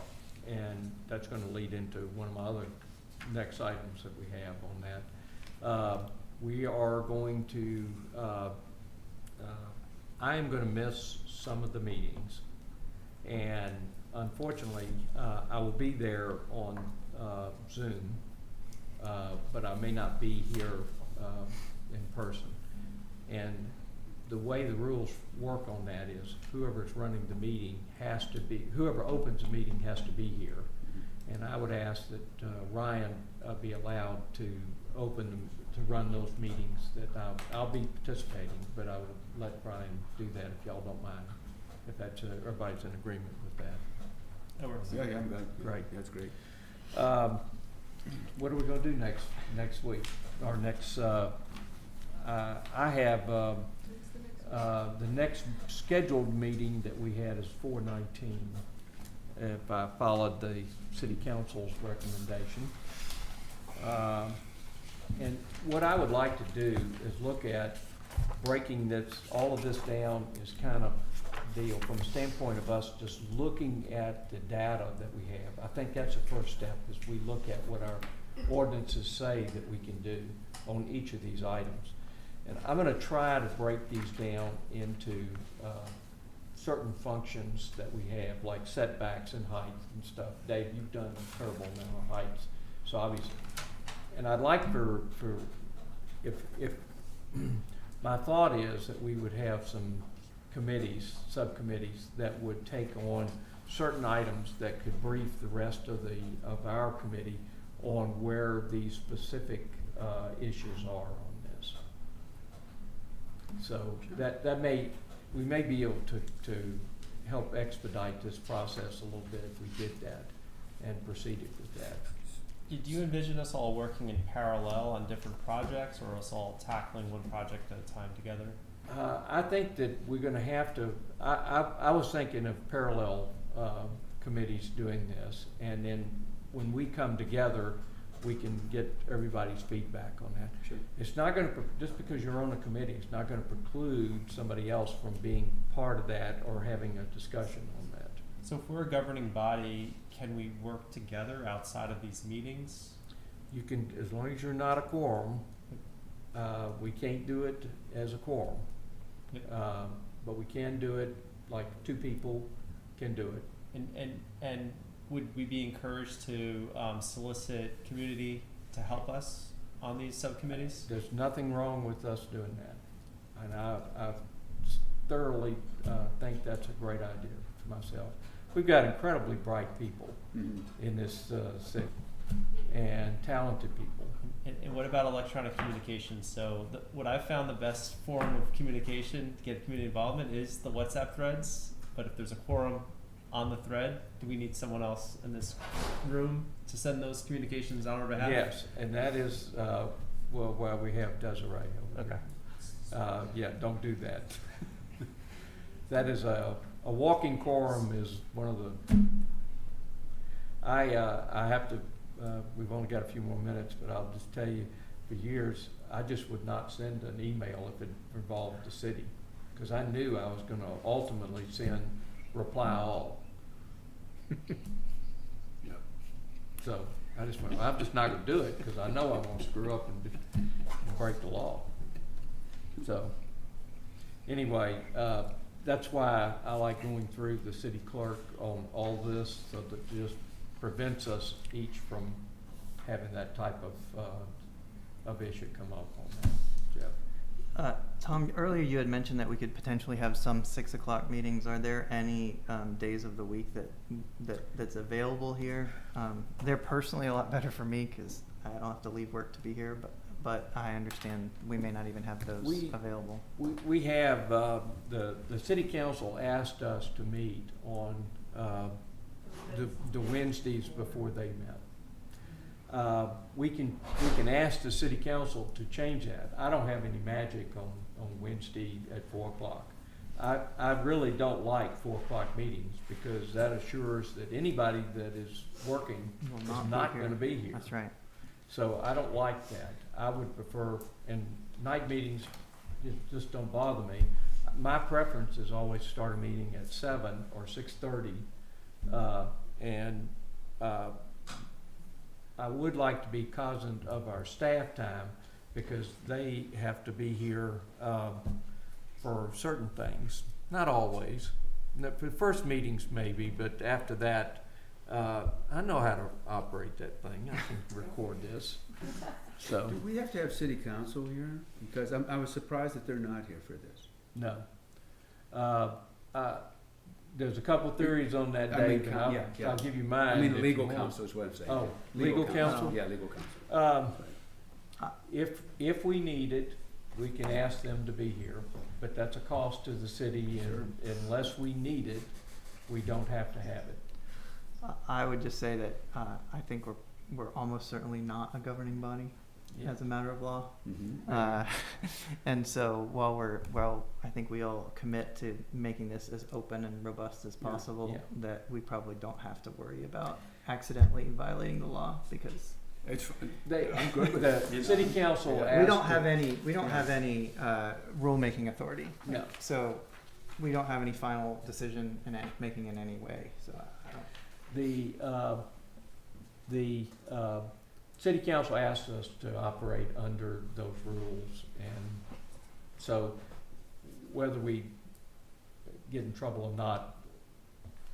S1: and that's gonna lead into one of my other next items that we have on that. We are going to, I am gonna miss some of the meetings, and unfortunately, I will be there on Zoom, but I may not be here in person. And the way the rules work on that is whoever's running the meeting has to be, whoever opens the meeting has to be here. And I would ask that Ryan be allowed to to run those meetings, that I'll be participating, but I would let Ryan do that if y'all don't mind, if that's, everybody's in agreement with that.
S2: That works.
S5: Yeah, I'm good.
S1: Great.
S5: That's great.
S1: What are we gonna do next week, or next, I have, the next scheduled meeting that we had is 4/19, if I followed the city council's recommendation. And what I would like to do is look at breaking all of this down is kind of deal from the standpoint of us just looking at the data that we have. I think that's the first step, is we look at what our ordinances say that we can do on each of these items. And I'm gonna try to break these down into certain functions that we have, like setbacks and height and stuff. Dave, you've done a terrible amount of heights, so obviously. And I'd like if my thought is that we would have some subcommittees that would take on certain items that could brief the rest of our committee on where these specific issues are on this. So we may be able to help expedite this process a little bit if we did that and proceeded with that.
S2: Do you envision us all working in parallel on different projects, or us all tackling one project at a time together?
S1: I think that we're gonna have to, I was thinking of parallel committees doing this, and then when we come together, we can get everybody's feedback on that.
S5: Sure.
S1: It's not gonna, just because you're on a committee, it's not gonna preclude somebody else from being part of that or having a discussion on that.
S2: So if we're a governing body, can we work together outside of these meetings?
S1: You can, as long as you're not a quorum, we can't do it as a quorum. But we can do it, like 2 people can do it.
S2: And would we be encouraged to solicit community to help us on these subcommittees?
S1: There's nothing wrong with us doing that. And I thoroughly think that's a great idea for myself. We've got incredibly bright people in this city, and talented people.
S2: And what about electronic communication? So what I've found the best form of communication to get community involvement is the WhatsApp threads. But if there's a quorum on the thread, do we need someone else in this room to send those communications on our behalf?
S1: Yes, and that is, why we have Desiree over here. Yeah, don't do that. That is a walking quorum is one of the, I have to, we've only got a few more minutes, but I'll just tell you, for years, I just would not send an email if it involved the city, because I knew I was gonna ultimately send reply all. So I just went, I'm just not gonna do it, because I know I'm gonna screw up and break the law. So, anyway, that's why I like going through the city clerk on all this, so that it just prevents us each from having that type of issue come up on that, Jeff.
S6: Tom, earlier you had mentioned that we could potentially have some 6 o'clock meetings. Are there any days of the week that's available here? They're personally a lot better for me because I don't have to leave work to be here, but I understand we may not even have those available.
S1: We have, the city council asked us to meet on the Wednesdays before they met. We can ask the city council to change that. I don't have any magic on Wednesday at 4 o'clock. I really don't like 4 o'clock meetings, because that assures that anybody that is working
S6: Will
S1: is
S6: not be
S1: not
S6: here.
S1: gonna be here.
S6: That's right.
S1: So I don't like that. I would prefer, and night meetings just don't bother me. My preference is always start a meeting at 7 or 6:30, and I would like to be cognizant of our staff time, because they have to be here for certain things. Not always. For the first meetings maybe, but after that, I know how to operate that thing. I can record this. So,
S5: Do we have to have city council here? Because I was surprised that they're not here for this.
S1: no. There's a couple theories on that,
S5: I
S1: Dave,
S5: mean,
S1: and
S5: yeah, yeah.
S1: I'll give you mine.
S5: I mean,
S1: if you
S5: legal
S1: want.
S5: counsel is what I'm saying.
S1: Oh, legal counsel?
S5: Yeah, legal counsel.
S1: If we need it, we can ask them to be here, but that's a cost to the city, and unless we need it, we don't have to have it.
S6: I would just say that I think we're almost certainly not a governing body
S1: Yeah.
S6: as a matter of law.
S5: Mhm.
S6: And so while I think we all commit to making this as open and robust as
S5: Yeah.
S6: possible,
S1: Yeah.
S6: that we probably don't have to worry about accidentally violating the law, because
S5: It's,
S1: I'm good with that. The city council
S5: Yeah.
S1: asked.
S6: we don't have
S1: to-
S6: any rule-making authority.
S1: No.
S6: So we don't have any final decision making in any way, so I don't.
S1: The city council asked us to operate under those rules, and so whether we get in trouble or not,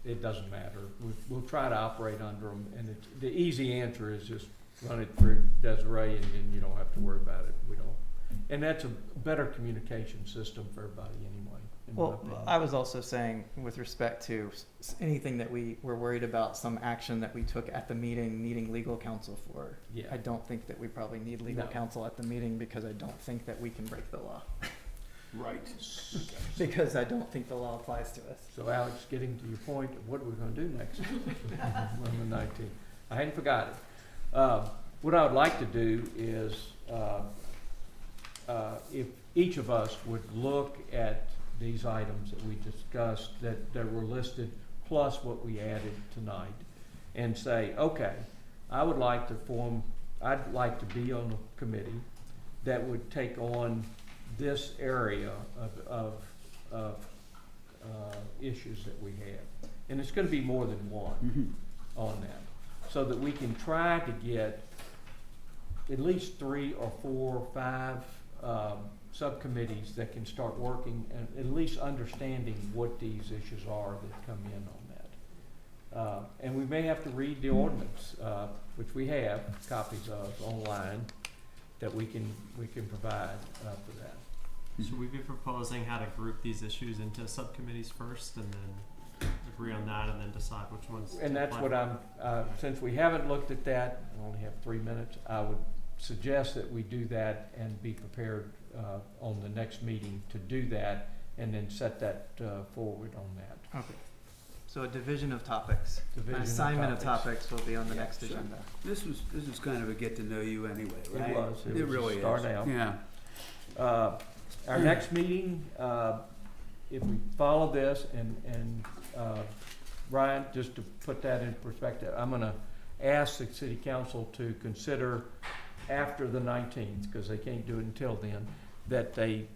S1: it doesn't matter. We'll try to operate under them, and the easy answer is just run it through Desiree, and then you don't have to worry about it. We don't, and that's a better communication system for everybody anyway. in my
S6: Well,
S1: opinion.
S6: I was also saying with respect to anything that we were worried about, some action that we took at the meeting, needing legal counsel for.
S1: Yeah.
S6: I don't think that we probably need legal
S1: No.
S6: counsel at the meeting, because I don't think that we can break the law.
S5: right.
S6: Because I don't think the law applies to us.
S1: So Alex, getting to your point of what are we gonna do next on the 19th? I hadn't forgot it. What I would like to do is, if each of us would look at these items that we discussed, that were listed, plus what we added tonight, and say, okay, I'd like to be on a committee that would take on this area of issues that we have. And it's gonna be more than one
S5: Mhm.
S1: on that, so that we can try to get at least 3 or 4 or 5 subcommittees that can start working and at least understanding what these issues are that come in on that. And we may have to read the ordinance, which we have copies of online, that we can provide for that.
S2: Should we be proposing how to group these issues into subcommittees first, and then agree on that, and then decide which ones?
S1: And
S2: to
S1: that's
S2: apply
S1: what
S2: for?
S1: since we haven't looked at that, I only have 3 minutes, I would suggest that we do that and be prepared on the next meeting to do that, and then set that forward on that.
S6: Okay. So a division of topics.
S1: Division
S6: An
S1: of
S6: assignment of
S1: topics.
S6: topics will be on the
S1: Yeah,
S6: next
S1: sure.
S6: agenda.
S5: This was kind of a get to know you anyway,
S1: It
S5: right?
S1: was. It
S5: It
S1: was a
S5: really is.
S1: start out.
S5: Yeah.
S1: Our next meeting, if we follow this, and Ryan, just to put that in perspective, I'm gonna ask the city council to consider after the 19th, because they can't do it until then, that they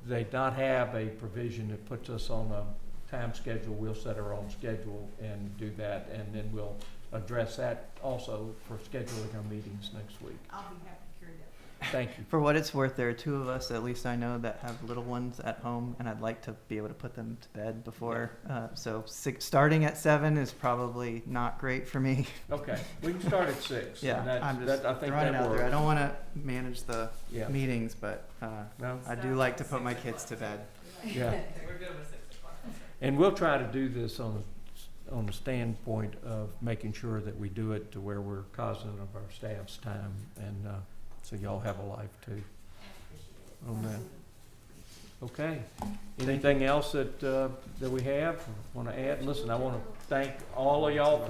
S1: they not have a provision that puts us on a time schedule. We'll set our own schedule and do that, and then we'll address that also for scheduling our meetings next week.
S11: I'll be happy to carry that.
S1: Thank you.
S6: For what it's worth, there are two of us, at least I know, that have little ones at home, and I'd like to be able to put them to bed before. So starting at 7 is probably not great for me.
S1: Okay, we can start at 6.
S6: Yeah,
S1: and that's-
S6: I'm just
S1: that- I think
S6: throwing it
S1: that
S6: out there. I
S1: works.
S6: don't want to manage the
S1: Yeah.
S6: meetings, but
S1: No?
S6: I do like to put my kids to bed.
S1: Yeah.
S9: We're good with 6 o'clock.
S1: And we'll try to do this on the standpoint of making sure that we do it to where we're cognizant of our staff's time, and so y'all have a life too on that. Okay. Anything else that we have, want to add? Listen, I want to thank all of y'all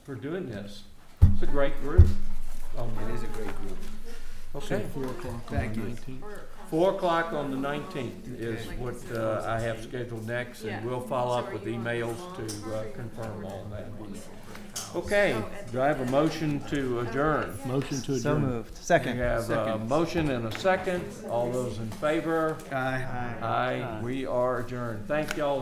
S1: for doing this. It's a great group.
S5: It is a great group.
S1: Okay.
S8: 4 o'clock on
S5: Thank
S8: the
S5: you.
S8: 19th.
S1: 4 o'clock on the 19th is what I have scheduled next, and we'll follow up with emails to confirm all that. Okay, do I have a motion to adjourn?
S8: Motion to adjourn.
S6: So moved.
S1: We
S6: Second.
S1: have a motion and a second. All those in favor?
S5: Aye.
S1: Aye. We are adjourned. Thank y'all.